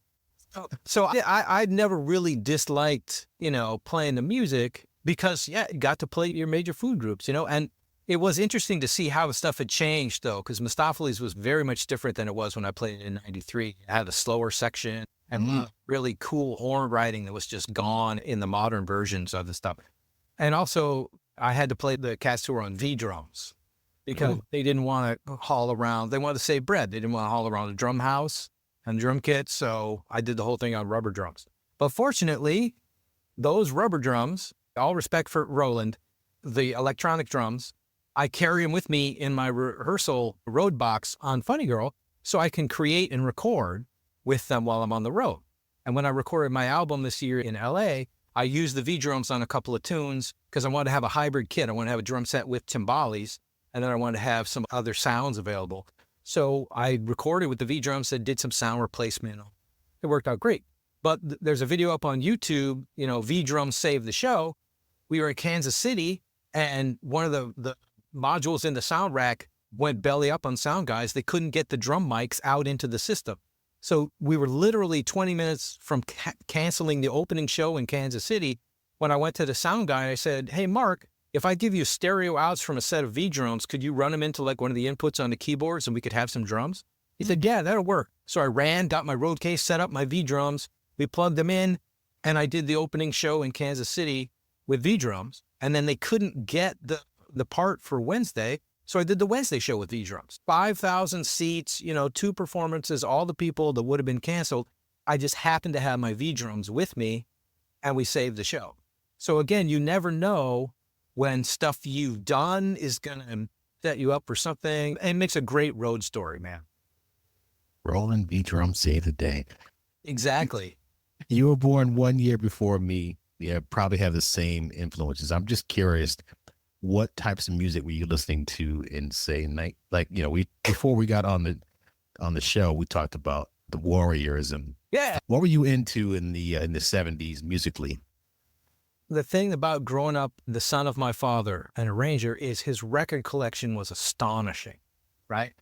So I'd never really disliked, playing the music because, you got to play your major food groups, and it was interesting to see how the stuff had changed, though, because Mistopheles was very much different than it was when I played it in '93. It had a slower section and really cool horn writing that was just gone in the modern versions of the stuff. And also, I had to play the Cats tour on V drums because they didn't want to haul around. They wanted to save bread. They didn't want to haul around the drum house and drum kit, so I did the whole thing on rubber drums. But fortunately, those rubber drums, all respect for Roland, the electronic drums, I carry them with me in my rehearsal road box on Funny Girl so I can create and record with them while I'm on the road. And when I recorded my album this year in LA, I used the V drums on a couple of tunes because I wanted to have a hybrid kit. I wanted to have a drum set with timbales, and then I wanted to have some other sounds available. So I recorded with the V drums and did some sound replacement. It worked out great. But there's a video up on YouTube, V drums saved the show. We were in Kansas City, and one of the modules in the sound rack went belly up on sound guys. They couldn't get the drum mics out into the system. So we were literally 20 minutes from canceling the opening show in Kansas City. When I went to the sound guy, I said, hey, Mark, if I give you stereo outs from a set of V drums, could you run them into one of the inputs on the keyboards and we could have some drums? He said, yeah, that'll work. So I got my road case, set up my V drums. We plugged them in, and I did the opening show in Kansas City with V drums. And then they couldn't get the part for Wednesday. So I did the Wednesday show with V drums. 5,000 seats, 2 performances, all the people that would have been canceled. I just happened to have my V drums with me, and we saved the show. So again, you never know when stuff you've done is going to set you up for something. And it makes a great road story, man. Roland V drum saved the day. Exactly. You were born 1 year before me. Yeah, probably have the same influences. I'm just curious, what types of music were you listening to in, say, before we got on the show, we talked about the Warriors and what were you into in the 70s musically? The thing about growing up the son of my father, an arranger, is his record collection was astonishing, right?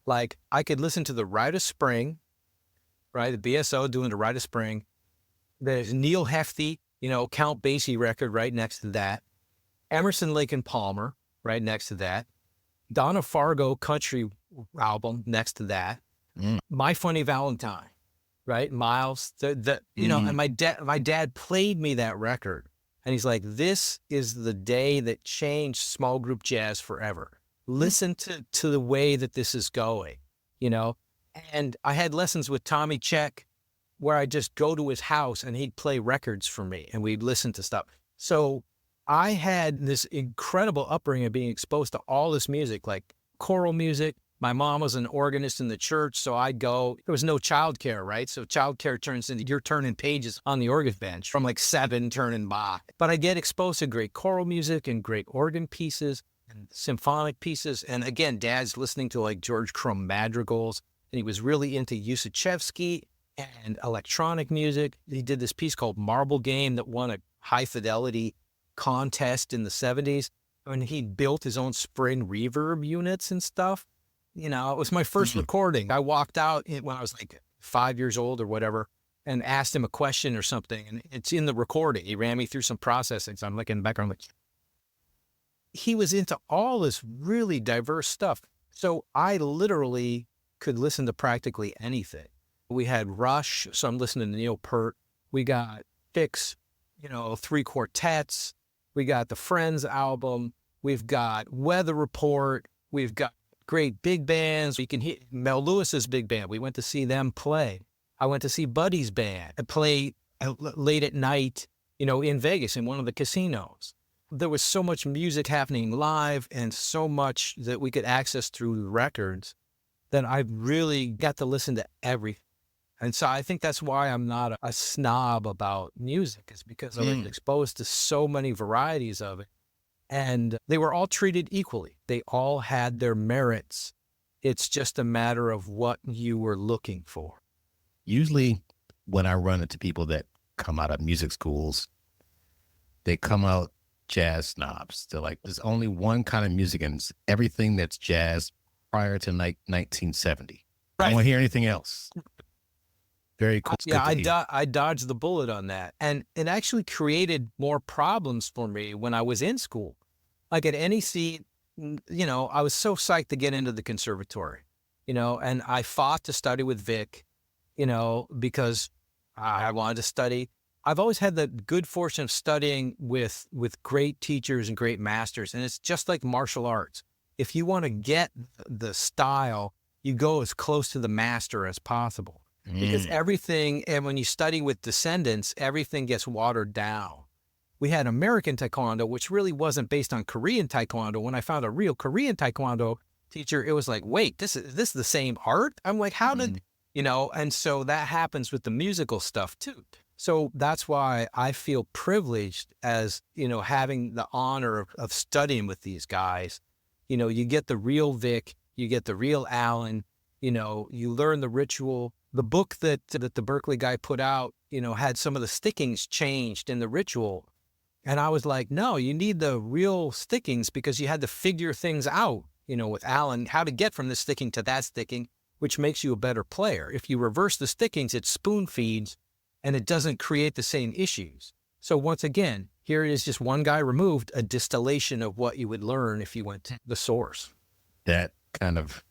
Like I could listen to the Rite of Spring, right? The BSO doing the Rite of Spring. There's Neil Hefti, Count Basie record right next to that. Emerson, Lake and Palmer right next to that. Donna Fargo country album next to that. My Funny Valentine, right? Miles, and my dad played me that record. And he's like, this is the day that changed small group jazz forever. Listen to the way that this is going, you know? And I had lessons with Tommy Check where I just go to his house and he'd play records for me and we'd listen to stuff. So I had this incredible upbringing of being exposed to all this music, like choral music. My mom was an organist in the church, so I'd go. There was no childcare, right? So childcare turns into you're turning pages on the organ bench from like 7 turning Bach. But I get exposed to great choral music and great organ pieces and symphonic pieces. And again, Dad's listening to like George Crumb madrigals, and he was really into Usichevsky and electronic music. He did this piece called Marble Game that won a high fidelity contest in the 70s. And he built his own spring reverb units and stuff. You know, it was my first recording. I walked out when I was like 5 years old or whatever and asked him a question or something. And it's in the recording. He ran me through some processing. So I'm looking back, I'm like, he was into all this really diverse stuff. So I literally could listen to practically anything. We had Rush, so I'm listening to Neil Peart. We got Fix, 3 quartets. We got the Friends album. We've got Weather Report. We've got great big bands. We can hear Mel Lewis's big band. We went to see them play. I went to see Buddy's band and play late at night, in Vegas in one of the casinos. There was so much music happening live and so much that we could access through the records that I really got to listen to everything. And so I think that's why I'm not a snob about music, is because I was exposed to so many varieties of it. And they were all treated equally. They all had their merits. It's just a matter of what you were looking for. Usually when I run into people that come out of music schools, they come out jazz snobs. They're like, there's only one kind of music and it's everything that's jazz prior to 1970. Right. I don't want to hear anything else. Very cool. Yeah, I dodged the bullet on that. And it actually created more problems for me when I was in school. Like at NEC, I was so psyched to get into the conservatory, and I fought to study with Vic, because I wanted to study. I've always had the good fortune of studying with great teachers and great masters. And it's just like martial arts. If you want to get the style, you go as close to the master as possible. Because everything, and when you study with descendants, everything gets watered down. We had American Taekwondo, which really wasn't based on Korean Taekwondo. When I found a real Korean Taekwondo teacher, it was like, wait, this is the same art? I'm like, how did, and so that happens with the musical stuff too. So that's why I feel privileged as, having the honor of studying with these guys. You get the real Vic, you get the real Alan, you learn the ritual. The book that the Berkeley guy put out, had some of the stickings changed in the ritual. And I was like, no, you need the real stickings because you had to figure things out, with Alan, how to get from this sticking to that sticking, which makes you a better player. If you reverse the stickings, it spoon feeds and it doesn't create the same issues. So once again, here it is just one guy removed, a distillation of what you would learn if you went to the source. That kind of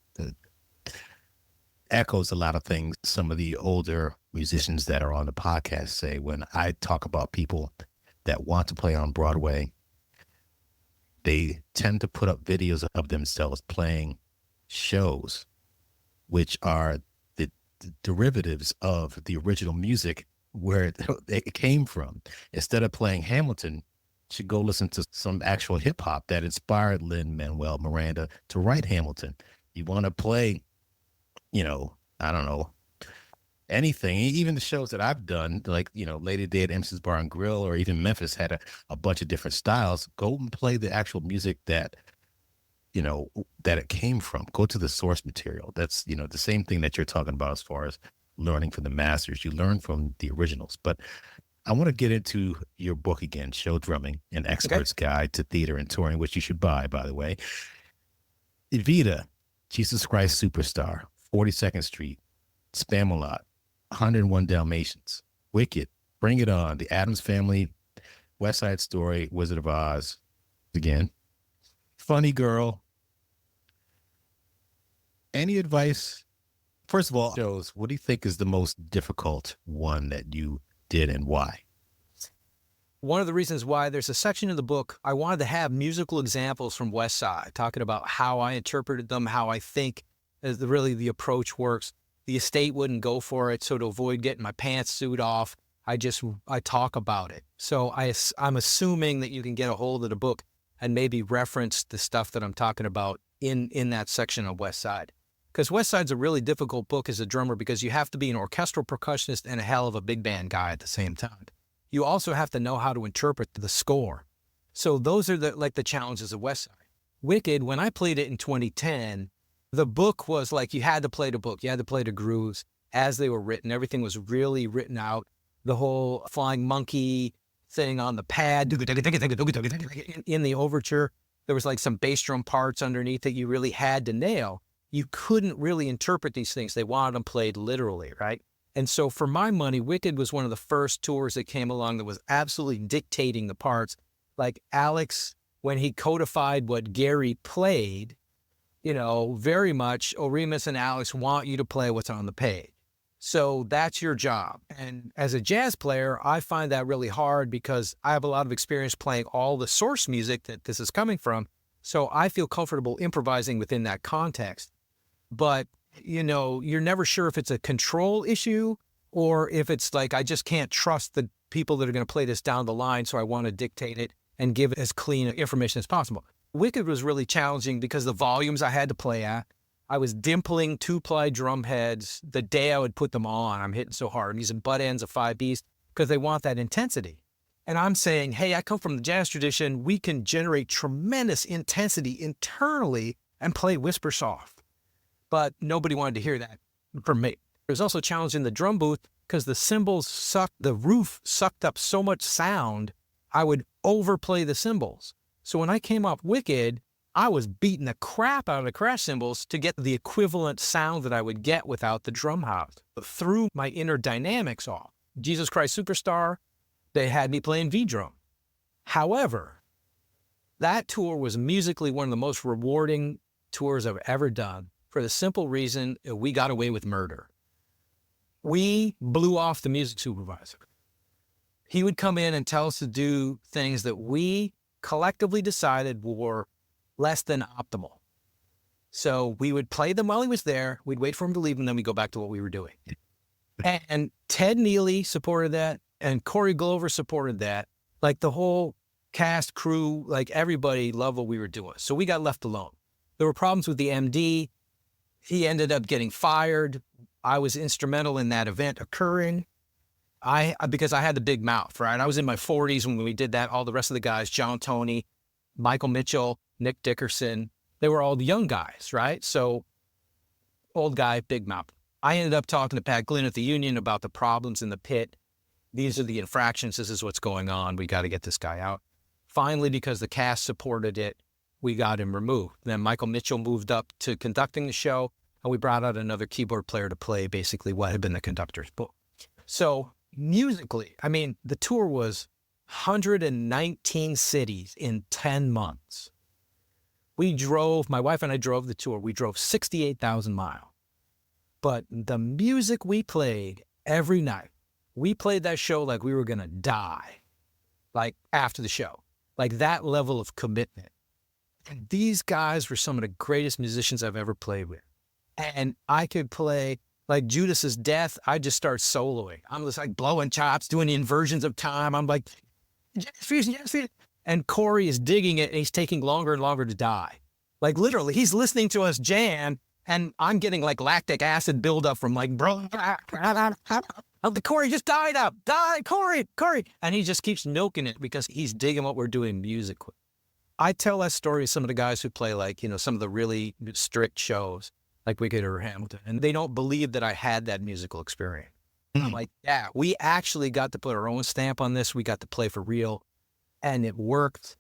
echoes a lot of things some of the older musicians that are on the podcast say. When I talk about people that want to play on Broadway, they tend to put up videos of themselves playing shows, which are the derivatives of the original music where it came from. Instead of playing Hamilton, you should go listen to some actual hip hop that inspired Lin-Manuel Miranda to write Hamilton. You want to play, I don't know, anything, even the shows that I've done, like, Lady Day at MC's Bar and Grill, or even Memphis had a bunch of different styles. Go and play the actual music that it came from. Go to the source material. That's, the same thing that you're talking about as far as learning from the masters. You learn from the originals. But I want to get into your book again, Show Drumming, An Expert's Guide to Theater and Touring, which you should buy, by the way. Evita, Jesus Christ Superstar, 42nd Street, Spamalot, 101 Dalmatians, Wicked, Bring It On, The Addams Family, West Side Story, Wizard of Oz, again, Funny Girl. Any advice? First of all, shows, what do you think is the most difficult one that you did and why? one of the reasons why there's a section in the book, I wanted to have musical examples from West Side, talking about how I interpreted them, how I think really the approach works. The estate wouldn't go for it, so to avoid getting my pantsuit off, I talk about it. So I'm assuming that you can get a hold of the book and maybe reference the stuff that I'm talking about in that section of West Side. Because West Side's a really difficult book as a drummer because you have to be an orchestral percussionist and a hell of a big band guy at the same time. You also have to know how to interpret the score. So those are the challenges of West Side. Wicked, when I played it in 2010, the book was like you had to play the book. You had to play the grooves as they were written. Everything was really written out. The whole flying monkey thing on the pad in the overture, there was like some bass drum parts underneath that you really had to nail. You couldn't really interpret these things. They wanted them played literally, right? And so for my money, Wicked was one of the first tours that came along that was absolutely dictating the parts. Like Alex, when he codified what Gary played, very much, Remus and Alex want you to play what's on the page. So that's your job. And as a jazz player, I find that really hard because I have a lot of experience playing all the source music that this is coming from. So I feel comfortable improvising within that context. But, you're never sure if it's a control issue or if it's like, I just can't trust the people that are going to play this down the line. So I want to dictate it and give it as clean information as possible. Wicked was really challenging because the volumes I had to play at, I was dimpling 2-ply drum heads the day I would put them on. I'm hitting so hard. I'm using butt ends of 5Bs because they want that intensity. And I'm saying, hey, I come from the jazz tradition. We can generate tremendous intensity internally and play whisper soft. But nobody wanted to hear that from me. It was also challenging the drum booth because the roof sucked up so much sound, I would overplay the cymbals. So when I came off Wicked, I was beating the crap out of the crash cymbals to get the equivalent sound that I would get without the drum house. But threw my inner dynamics off. Jesus Christ Superstar, they had me playing V-drum. However, that tour was musically one of the most rewarding tours I've ever done for the simple reason we got away with murder. We blew off the music supervisor. He would come in and tell us to do things that we collectively decided were less than optimal. So we would play them while he was there. We'd wait for him to leave, and then we'd go back to what we were doing. And Ted Neeley supported that, and Corey Glover supported that. Like the whole cast, crew, like everybody loved what we were doing. So we got left alone. There were problems with the MD. He ended up getting fired. I was instrumental in that event occurring. Because I had the big mouth, right? I was in my 40s when we did that. All the rest of the guys, John Toney, Michael Mitchell, Nick Dickerson, they were all the young guys, right? So old guy, big mouth. I ended up talking to Pat Glynn at the union about the problems in the pit. These are the infractions. This is what's going on. We got to get this guy out. Finally, because the cast supported it, we got him removed. Then Michael Mitchell moved up to conducting the show, and we brought out another keyboard player to play basically what had been the conductor's book. So musically, the tour was 119 cities in 10 months. My wife and I drove the tour. We drove 68,000 miles. But the music we played every night, we played that show like we were going to die, like after the show, like that level of commitment. And these guys were some of the greatest musicians I've ever played with. And I could play like Judas's Death. I just start soloing. I'm just like blowing chops, doing the inversions of time. I'm like, jazz fusion. And Corey is digging it, and he's taking longer and longer to die. Like literally, he's listening to us jam, and I'm getting like lactic acid buildup from like, bro, Corey just died up. Die, Corey. And he just keeps milking it because he's digging what we're doing musically. I tell that story to some of the guys who play like, some of the really strict shows like Wicked or Hamilton, and they don't believe that I had that musical experience. I'm like, yeah, we actually got to put our own stamp on this. We got to play for real, and it worked.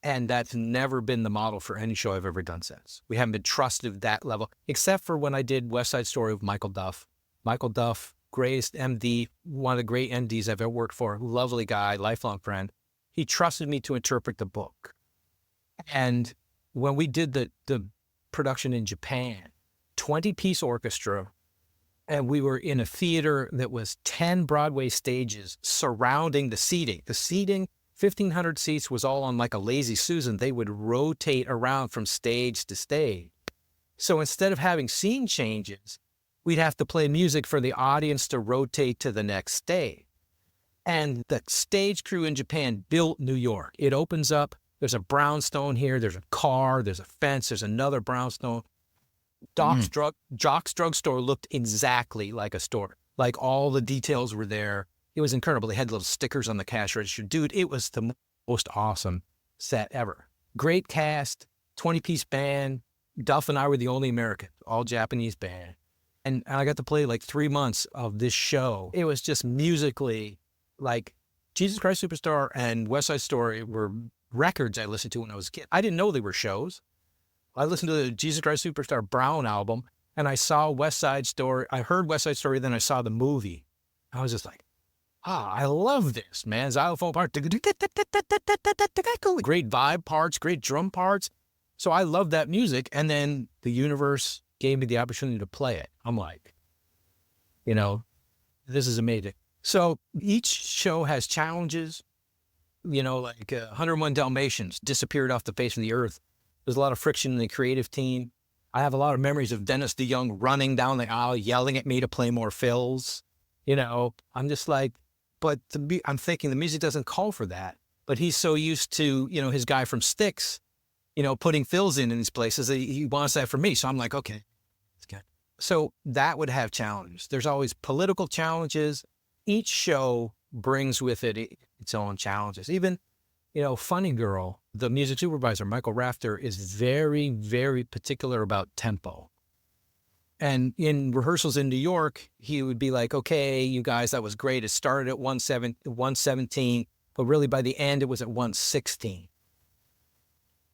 And that's never been the model for any show I've ever done since. We haven't been trusted at that level, except for when I did West Side Story with Michael Duff. Michael Duff, greatest MD, one of the great MDs I've ever worked for, lovely guy, lifelong friend. He trusted me to interpret the book. And when we did the production in Japan, 20-piece orchestra, and we were in a theater that was 10 Broadway stages surrounding the seating. The seating 1,500 seats was all on like a Lazy Susan. They would rotate around from stage to stage. So instead of having scene changes, we'd have to play music for the audience to rotate to the next stage. And the stage crew in Japan built New York. It opens up. There's a brownstone here. There's a car. There's a fence. There's another brownstone. Jock's drugstore looked exactly like a store. Like all the details were there. It was incredible. They had little stickers on the cash register. Dude, it was the most awesome set ever. Great cast, 20-piece band. Duff and I were the only American, all Japanese band. And I got to play like 3 months of this show. It was just musically like Jesus Christ Superstar and West Side Story were records I listened to when I was a kid. I didn't know they were shows. I listened to the Jesus Christ Superstar Brown album and I saw West Side Story. I heard West Side Story, then I saw the movie. I was just like, I love this, man. Xylophone part, great vibe parts, great drum parts. So I love that music. And then the universe gave me the opportunity to play it. I'm like, this is amazing. So each show has challenges, like 101 Dalmatians disappeared off the face of the earth. There's a lot of friction in the creative team. I have a lot of memories of Dennis DeYoung running down the aisle, yelling at me to play more fills. I'm just like, but I'm thinking the music doesn't call for that. But he's so used to, his guy from Styx, putting fills in these places. He wants that from me. So I'm like, okay, it's good. So that would have challenges. There's always political challenges. Each show brings with it its own challenges. Even, Funny Girl, the music supervisor, Michael Rafter, is very, very particular about tempo. And in rehearsals in New York, he would be like, okay, you guys, that was great. It started at 117, but really by the end, it was at 116.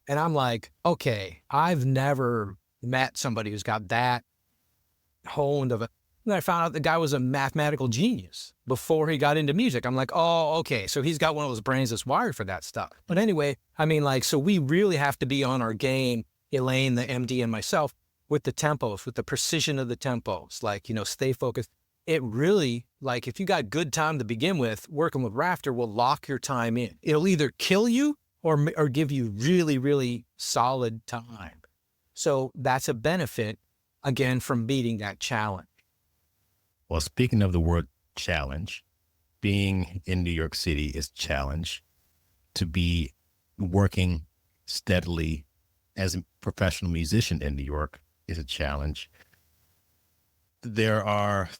And I'm like, okay, I've never met somebody who's got that honed of a... And I found out the guy was a mathematical genius before he got into music. I'm like, oh, okay, so he's got one of those brains that's wired for that stuff. But anyway, so we really have to be on our game, Elaine, the MD, and myself, with the tempos, with the precision of the tempos, stay focused. It really, if you got good time to begin with, working with Rafter will lock your time in. It'll either kill you or give you really, really solid time. So that's a benefit, again, from meeting that challenge. Well, speaking of the word challenge, being in New York City is a challenge. To be working steadily as a professional musician in New York is a challenge. There are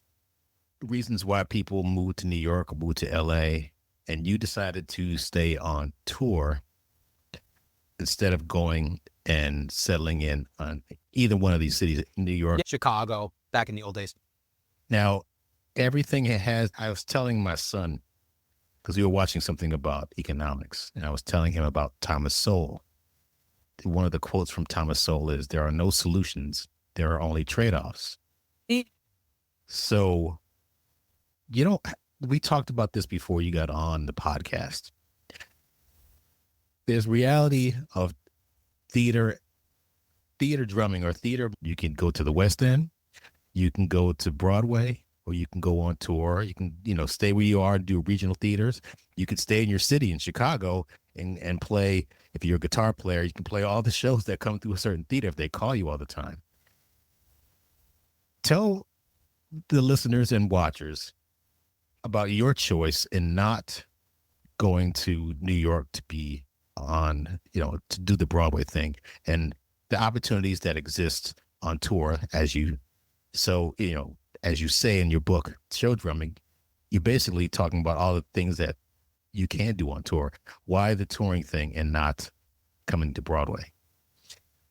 reasons why people move to New York or move to LA, and you decided to stay on tour instead of going and settling in on either one of these cities, New York. Chicago, back in the old days. Now, everything I was telling my son, because we were watching something about economics, and I was telling him about Thomas Sowell. One of the quotes from Thomas Sowell is, there are no solutions, there are only trade-offs. So, we talked about this before you got on the podcast. There's reality of theater drumming or theater. You can go to the West End, you can go to Broadway, or you can go on tour. You can, stay where you are and do regional theaters. You could stay in your city in Chicago and play. If you're a guitar player, you can play all the shows that come through a certain theater if they call you all the time. Tell the listeners and watchers about your choice in not going to New York to be on, to do the Broadway thing, and the opportunities that exist on tour as you say in your book, Show Drumming, you're basically talking about all the things that you can do on tour. Why the touring thing and not coming to Broadway?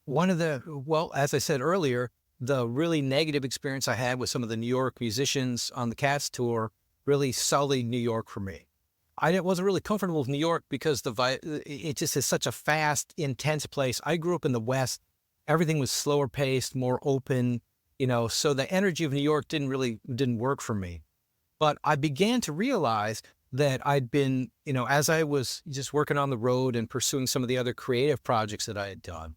As I said earlier, the really negative experience I had with some of the New York musicians on the Cats tour really sullied New York for me. I wasn't really comfortable with New York because it just is such a fast, intense place. I grew up in the West. Everything was slower paced, more open, so the energy of New York didn't work for me. But I began to realize that I'd been, as I was just working on the road and pursuing some of the other creative projects that I had done,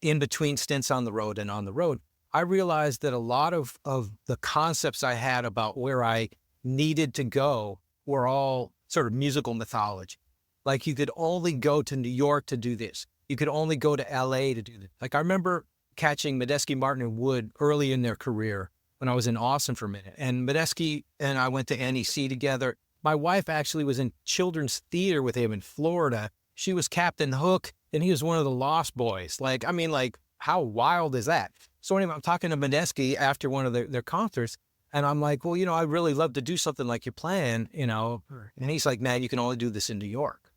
in between stints on the road and on the road, I realized that a lot of the concepts I had about where I needed to go were all sort of musical mythology. Like you could only go to New York to do this. You could only go to LA to do this. Like I remember catching Medeski, Martin, and Wood early in their career when I was in Austin for a minute. And Medeski and I went to NEC together. My wife actually was in children's theater with him in Florida. She was Captain Hook, and he was one of the Lost Boys. Like, I mean, like, how wild is that? So anyway, I'm talking to Medeski after one of their concerts, and I'm like, well, you know, I'd really love to do something like you're playing, you know. And he's like, man, you can only do this in New York.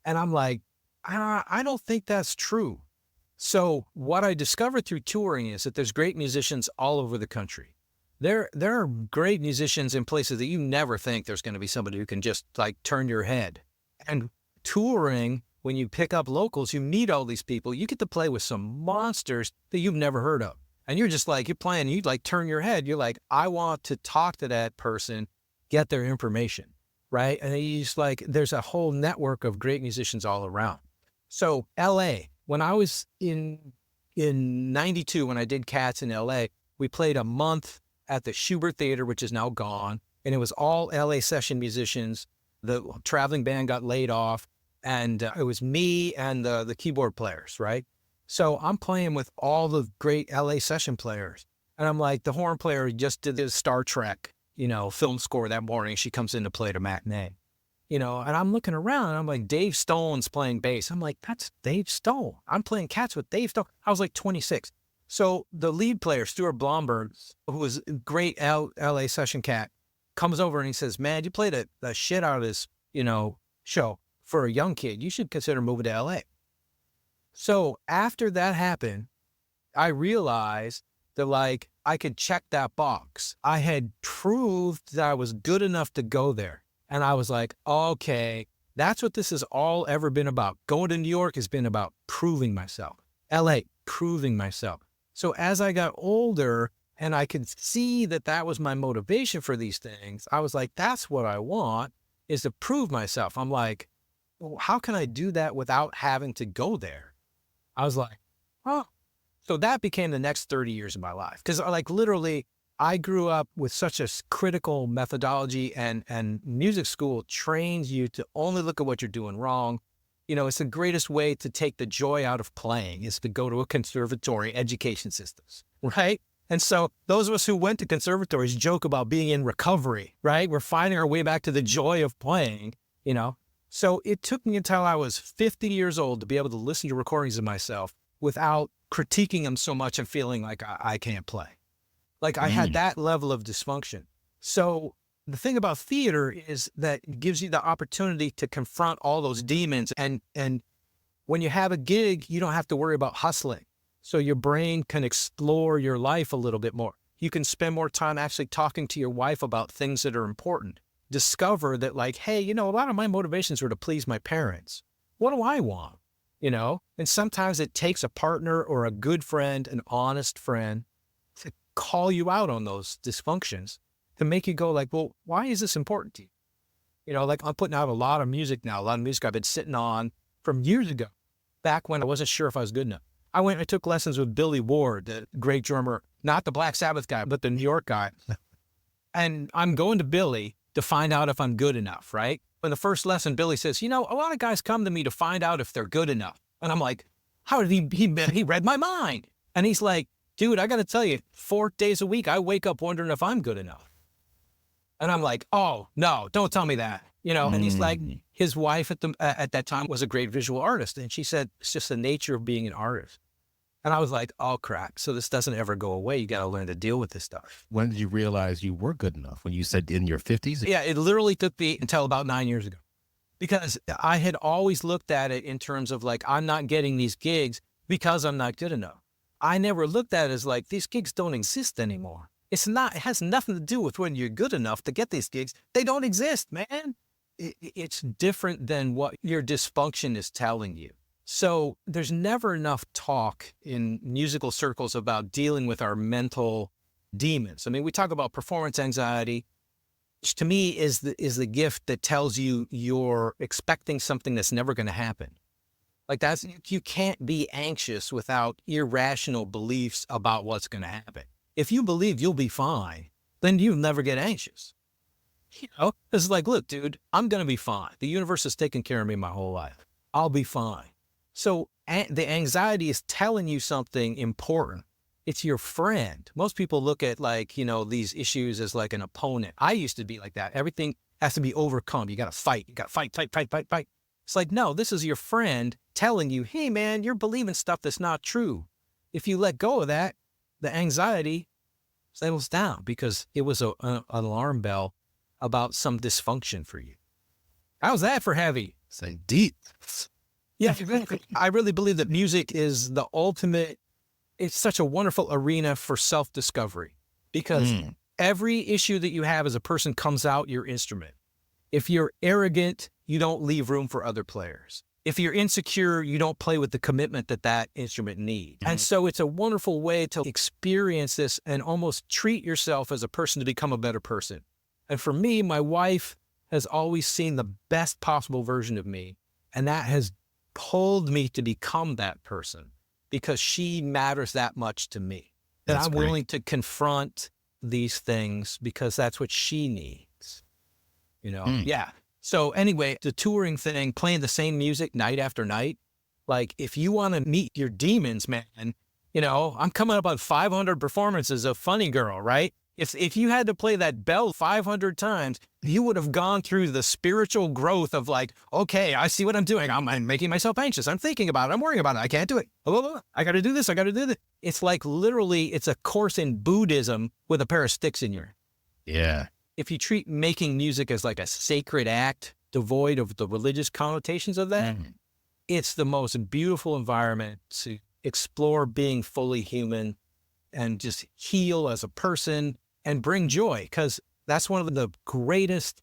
And I'm like, I don't think that's true. So what I discovered through touring is that there's great musicians all over the country. There are great musicians in places that you never think there's going to be somebody who can just like turn your head. And touring, when you pick up locals, you meet all these people. You get to play with some monsters that you've never heard of. And you're just like, you're playing, you like turn your head. You're like, I want to talk to that person, get their information, right? And you just like, there's a whole network of great musicians all around. So LA, when I was in 92, when I did Cats in LA, we played a month at the Schubert Theater, which is now gone. And it was all LA session musicians. The traveling band got laid off, and it was me and the keyboard players, right? So I'm playing with all the great LA session players. And I'm like, the horn player just did the Star Trek, you know, film score that morning. She comes in to play the matinee, you know, and I'm looking around and I'm like, Dave Stone's playing bass. I'm like, that's Dave Stone. I'm playing Cats with Dave Stone. I was like 26. So the lead player, Stuart Blomberg, who was a great LA session cat, comes over and he says, man, you played the shit out of this, you know, show for a young kid. You should consider moving to LA. So after that happened, I realized that like I could check that box. I had proved that I was good enough to go there. And I was like, okay, that's what this has all ever been about. Going to New York has been about proving myself. LA, proving myself. So as I got older and I could see that that was my motivation for these things, I was like, that's what I want, is to prove myself. I'm like, well, how can I do that without having to go there? I was like, oh. So that became the next 30 years of my life. Because like literally, I grew up with such a critical methodology, and music school trains you to only look at what you're doing wrong. You know, it's the greatest way to take the joy out of playing is to go to a conservatory education systems, right? And so those of us who went to conservatories joke about being in recovery, right? We're finding our way back to the joy of playing, you know? So it took me until I was 50 years old to be able to listen to recordings of myself without critiquing them so much and feeling like I can't play. Like I had that level of dysfunction. So the thing about theater is that it gives you the opportunity to confront all those demons. And when you have a gig, you don't have to worry about hustling. So your brain can explore your life a little bit more. You can spend more time actually talking to your wife about things that are important. Discover that like, hey, you know, a lot of my motivations were to please my parents. What do I want? You know, and sometimes it takes a partner or a good friend, an honest friend, to call you out on those dysfunctions, to make you go like, well, why is this important to you? You know, like I'm putting out a lot of music now, a lot of music I've been sitting on from years ago, back when I wasn't sure if I was good enough. I took lessons with Billy Ward, the great drummer, not the Black Sabbath guy, but the New York guy. And I'm going to Billy to find out if I'm good enough, right? In the first lesson, Billy says, you know, a lot of guys come to me to find out if they're good enough. And I'm like, how did he read my mind? And he's like, dude, I got to tell you, 4 days a week, I wake up wondering if I'm good enough. And I'm like, oh, no, don't tell me that. You know, and he's like, his wife at that time was a great visual artist. And she said, it's just the nature of being an artist. And I was like, oh, crap. So this doesn't ever go away. You got to learn to deal with this stuff. When did you realize you were good enough? When you said in your 50s? Yeah, it literally took me until about 9 years ago. Because I had always looked at it in terms of like, I'm not getting these gigs because I'm not good enough. I never looked at it as like, these gigs don't exist anymore. It has nothing to do with when you're good enough to get these gigs. They don't exist, man. It's different than what your dysfunction is telling you. So there's never enough talk in musical circles about dealing with our mental demons. I mean, we talk about performance anxiety, which to me is the gift that tells you you're expecting something that's never going to happen. Like you can't be anxious without irrational beliefs about what's going to happen. If you believe you'll be fine, then you'll never get anxious. It's like, look, dude, I'm going to be fine. The universe has taken care of me my whole life. I'll be fine. So the anxiety is telling you something important. It's your friend. Most people look at these issues as like an opponent. I used to be like that. Everything has to be overcome. You got to fight. You got to fight. It's like, no, this is your friend telling you, hey, man, you're believing stuff that's not true. If you let go of that, the anxiety settles down because it was an alarm bell about some dysfunction for you. How's that for heavy? Say deep. Yeah, exactly. I really believe that music is the ultimate. It's such a wonderful arena for self-discovery because every issue that you have as a person comes out your instrument. If you're arrogant, you don't leave room for other players. If you're insecure, you don't play with the commitment that instrument needs. And so it's a wonderful way to experience this and almost treat yourself as a person to become a better person. And for me, my wife has always seen the best possible version of me. And that has pulled me to become that person because she matters that much to me. That That's I'm great. willing to confront these things because that's what she needs. Yeah. So anyway, the touring thing, playing the same music night after night, like if you want to meet your demons, man, I'm coming up on 500 performances of Funny Girl, right? If you had to play that bell 500 times, you would have gone through the spiritual growth of like, okay, I see what I'm doing. I'm making myself anxious. I'm thinking about it. I'm worrying about it. I can't do it. I got to do this. I got to do this. It's like literally, it's a course in Buddhism with a pair of sticks in your. Yeah. If you treat making music as like a sacred act, devoid of the religious connotations of that, it's the most beautiful environment to explore being fully human and just heal as a person and bring joy, because that's one of the greatest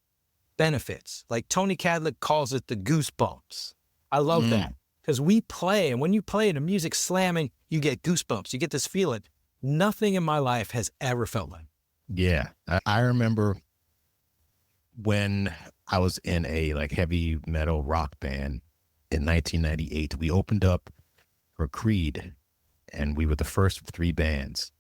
benefits. Like Tony Cadlick calls it the goosebumps. I love that because we play, and when you play and the music's slamming, you get goosebumps. You get this feeling. Nothing in my life has ever felt like. Yeah. I remember when I was in a like heavy metal rock band in 1998, we opened up for Creed and we were the first of 3 bands.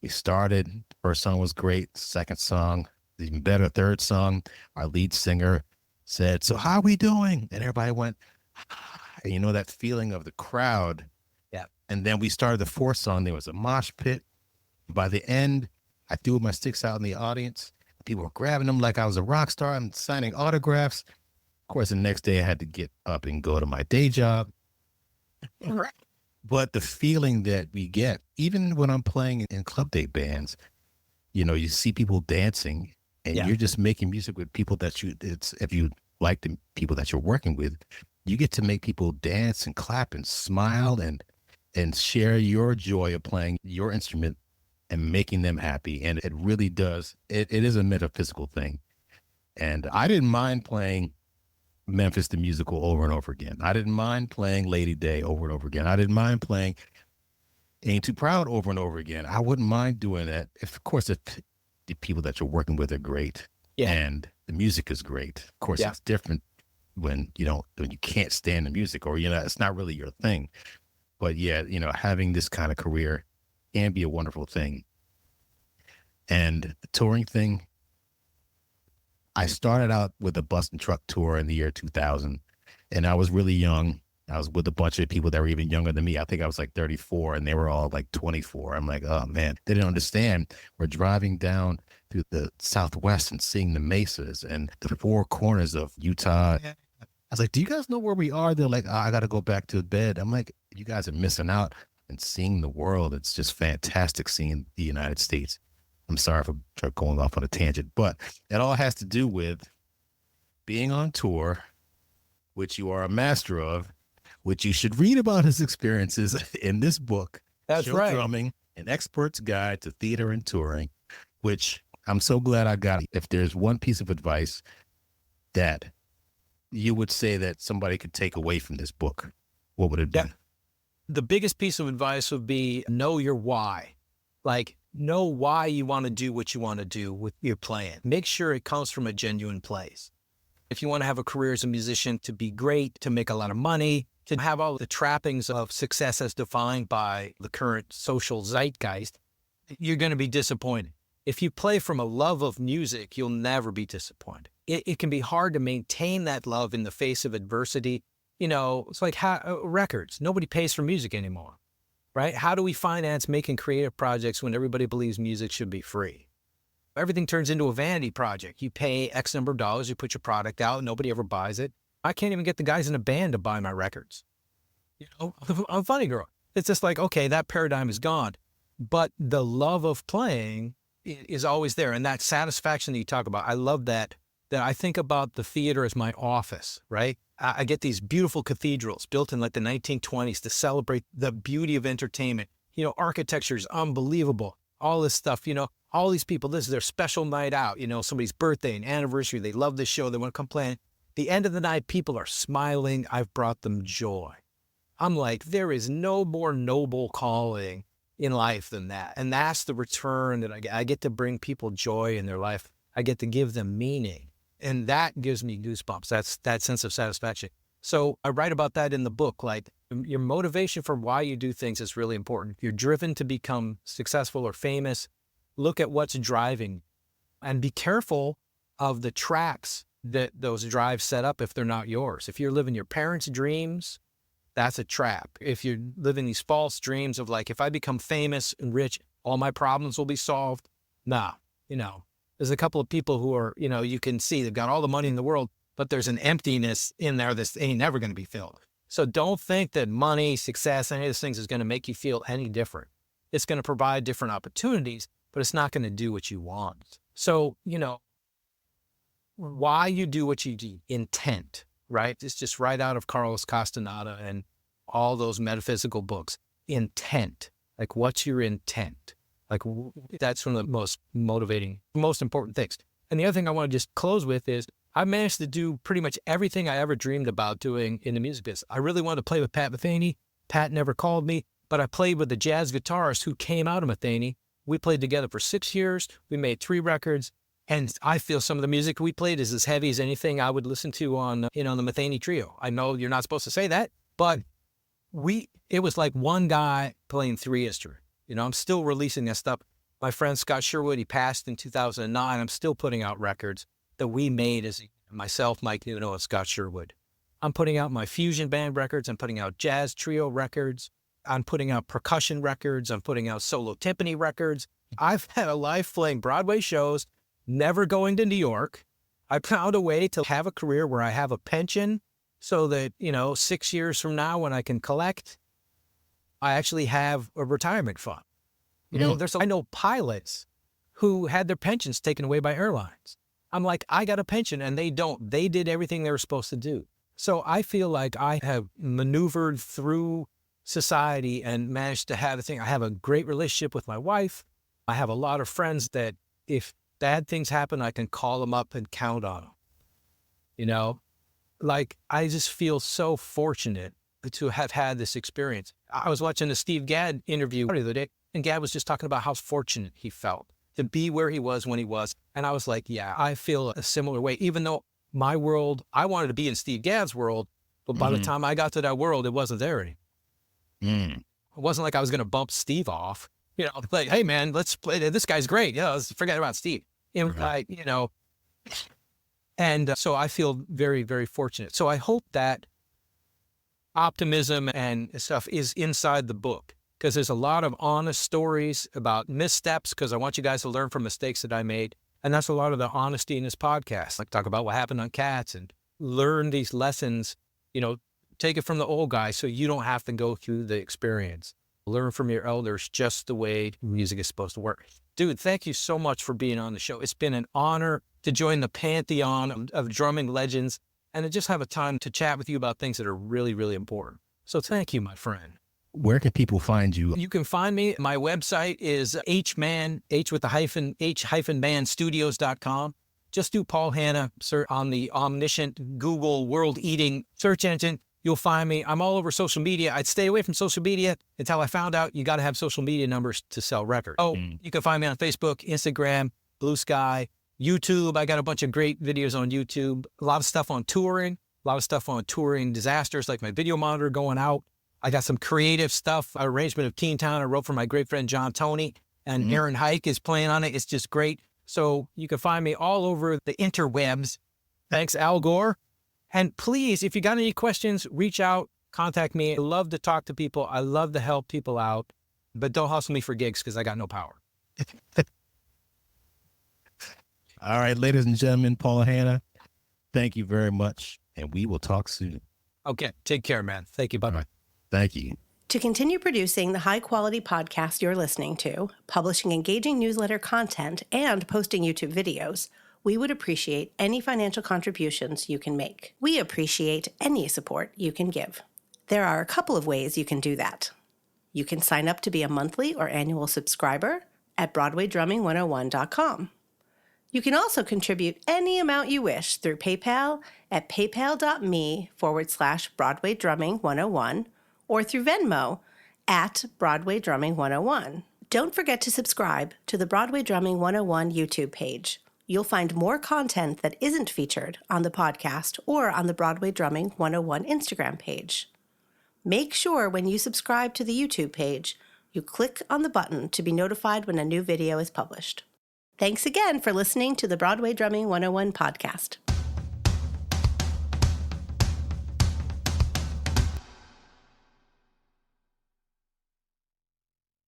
We started, the first song was great. Second song, even better. Third song, our lead singer said, "So how are we doing?" And everybody went, and that feeling of the crowd. Yeah. And then we started the 4th song. There was a mosh pit. By the end, I threw my sticks out in the audience. People were grabbing them like I was a rock star. I'm signing autographs. Of course, the next day I had to get up and go to my day job. But the feeling that we get, even when I'm playing in club day bands, you see people dancing and you're just making music with people that if you like the people that you're working with, you get to make people dance and clap and smile and share your joy of playing your instrument and making them happy. And it really does. It is a metaphysical thing. And I didn't mind playing Memphis the Musical over and over again. I didn't mind playing Lady Day over and over again. I didn't mind playing Ain't Too Proud over and over again. I wouldn't mind doing that. If the people that you're working with are great and the music is great. Of course, it's different when you can't stand the music or, it's not really your thing. But having this kind of career can be a wonderful thing. And the touring thing, I started out with a bus and truck tour in the year 2000, and I was really young. I was with a bunch of people that were even younger than me. I think I was like 34, and they were all like 24. I'm like, oh, man, they didn't understand. We're driving down through the Southwest and seeing the mesas and the 4 corners of Utah. I was like, do you guys know where we are? They're like, I got to go back to bed. I'm like, you guys are missing out and seeing the world. It's just fantastic seeing the United States. I'm sorry for going off on a tangent, but it all has to do with being on tour, which you are a master of, which you should read about his experiences in this book. That's Show right. Drumming, An Expert's Guide to Theater and Touring, which I'm so glad I got. If there's one piece of advice that you would say that somebody could take away from this book, what would it be? The biggest piece of advice would be know your why. Like, know why you want to do what you want to do with your playing. Make sure it comes from a genuine place. If you want to have a career as a musician, to be great, to make a lot of money, to have all the trappings of success as defined by the current social zeitgeist, you're going to be disappointed. If you play from a love of music, you'll never be disappointed. It can be hard to maintain that love in the face of adversity. You know, it's like records. Nobody pays for music anymore, right? How do we finance making creative projects when everybody believes music should be free? Everything turns into a vanity project. You pay X number of dollars, you put your product out, nobody ever buys it. I can't even get the guys in a band to buy my records. You know, I'm a funny girl. It's just like, okay, that paradigm is gone. But the love of playing is always there. And that satisfaction that you talk about, I love that I think about the theater as my office, right? I get these beautiful cathedrals built in like the 1920s to celebrate the beauty of entertainment. You know, architecture is unbelievable. All this stuff, you know, all these people, this is their special night out, you know, somebody's birthday and anniversary. They love this show. They want to come play. The end of the night, people are smiling. I've brought them joy. I'm like, there is no more noble calling in life than that. And that's the return that I get. I get to bring people joy in their life. I get to give them meaning. And that gives me goosebumps. That's that sense of satisfaction. So I write about that in the book. Like, your motivation for why you do things is really important. If you're driven to become successful or famous, look at what's driving and be careful of the tracks that those drives set up if they're not yours. If you're living your parents' dreams, that's a trap. If you're living these false dreams of like, if I become famous and rich, all my problems will be solved. Nah, you know, there's a couple of people who are, you know, you can see they've got all the money in the world, but there's an emptiness in there that's ain't never going to be filled. So don't think that money, success, any of those things is going to make you feel any different. It's going to provide different opportunities, but it's not going to do what you want. So, you know, why you do what you do, intent, right? It's just right out of Carlos Castaneda and all those metaphysical books. Intent. Like, what's your intent? Like, that's one of the most motivating, most important things. And the other thing I want to just close with is I managed to do pretty much everything I ever dreamed about doing in the music business. I really wanted to play with Pat Metheny. Pat never called me, but I played with the jazz guitarist who came out of Metheny. We played together for 6 years. We made 3 records. And I feel some of the music we played is as heavy as anything I would listen to on, you know, the Metheny trio. I know you're not supposed to say that, but it was like one guy playing 3 instruments. You know, I'm still releasing that stuff. My friend Scott Sherwood, he passed in 2009. I'm still putting out records that we made as myself, Mike Nuno, and Scott Sherwood. I'm putting out my fusion band records. I'm putting out jazz trio records. I'm putting out percussion records. I'm putting out solo timpani records. I've had a life playing Broadway shows, never going to New York. I found a way to have a career where I have a pension so that, you know, 6 years from now when I can collect, I actually have a retirement fund. You know, I know pilots who had their pensions taken away by airlines. I'm like, I got a pension and they don't. They did everything they were supposed to do. So I feel like I have maneuvered through society and managed to have a thing. I have a great relationship with my wife. I have a lot of friends that if bad things happen, I can call them up and count on them. You know, like, I just feel so fortunate to have had this experience. I was watching a Steve Gadd interview the other day, and Gadd was just talking about how fortunate he felt to be where he was when he was. And I was like, yeah, I feel a similar way, even though my world, I wanted to be in Steve Gadd's world, but by the time I got to that world, it wasn't there anymore. It wasn't like I was going to bump Steve off, you know, like, hey man, let's play. This guy's great. Yeah, let's forget about Steve. And you know, and so I feel very, very fortunate. So I hope that optimism and stuff is inside the book, because there's a lot of honest stories about missteps, because I want you guys to learn from mistakes that I made. And that's a lot of the honesty in this podcast. Like, talk about what happened on Cats and learn these lessons, you know, take it from the old guy so you don't have to go through the experience. Learn from your elders, just the way music is supposed to work. Dude, thank you so much for being on the show. It's been an honor to join the pantheon of drumming legends and to just have a time to chat with you about things that are really, really important. So thank you, my friend. Where can people find you? You can find me. My website is h-manstudios.com. Just do Paul Hanna on the omniscient Google world-eating search engine. You'll find me. I'm all over social media. I'd stay away from social media until I found out you got to have social media numbers to sell records. Oh, you can find me on Facebook, Instagram, Blue Sky, YouTube. I got a bunch of great videos on YouTube. A lot of stuff on touring. A lot of stuff on touring disasters, like my video monitor going out. I got some creative stuff, arrangement of Teen Town I wrote for my great friend John Toney. and Aaron Hike is playing on it. It's just great. So you can find me all over the interwebs. Thanks, Al Gore. And please, if you got any questions, reach out, contact me. I love to talk to people. I love to help people out, but don't hustle me for gigs because I got no power. All right, ladies and gentlemen, Paul Hannah, thank you very much, and we will talk soon. Okay, take care, man. Thank you. Bye-bye. Thank you. To continue producing the high-quality podcast you're listening to, publishing engaging newsletter content, and posting YouTube videos, we would appreciate any financial contributions you can make. We appreciate any support you can give. There are a couple of ways you can do that. You can sign up to be a monthly or annual subscriber at BroadwayDrumming101.com. You can also contribute any amount you wish through PayPal at paypal.me/BroadwayDrumming101 or through Venmo at Broadway Drumming 101. Don't forget to subscribe to the Broadway Drumming 101 YouTube page. You'll find more content that isn't featured on the podcast or on the Broadway Drumming 101 Instagram page. Make sure when you subscribe to the YouTube page, you click on the button to be notified when a new video is published. Thanks again for listening to the Broadway Drumming 101 podcast.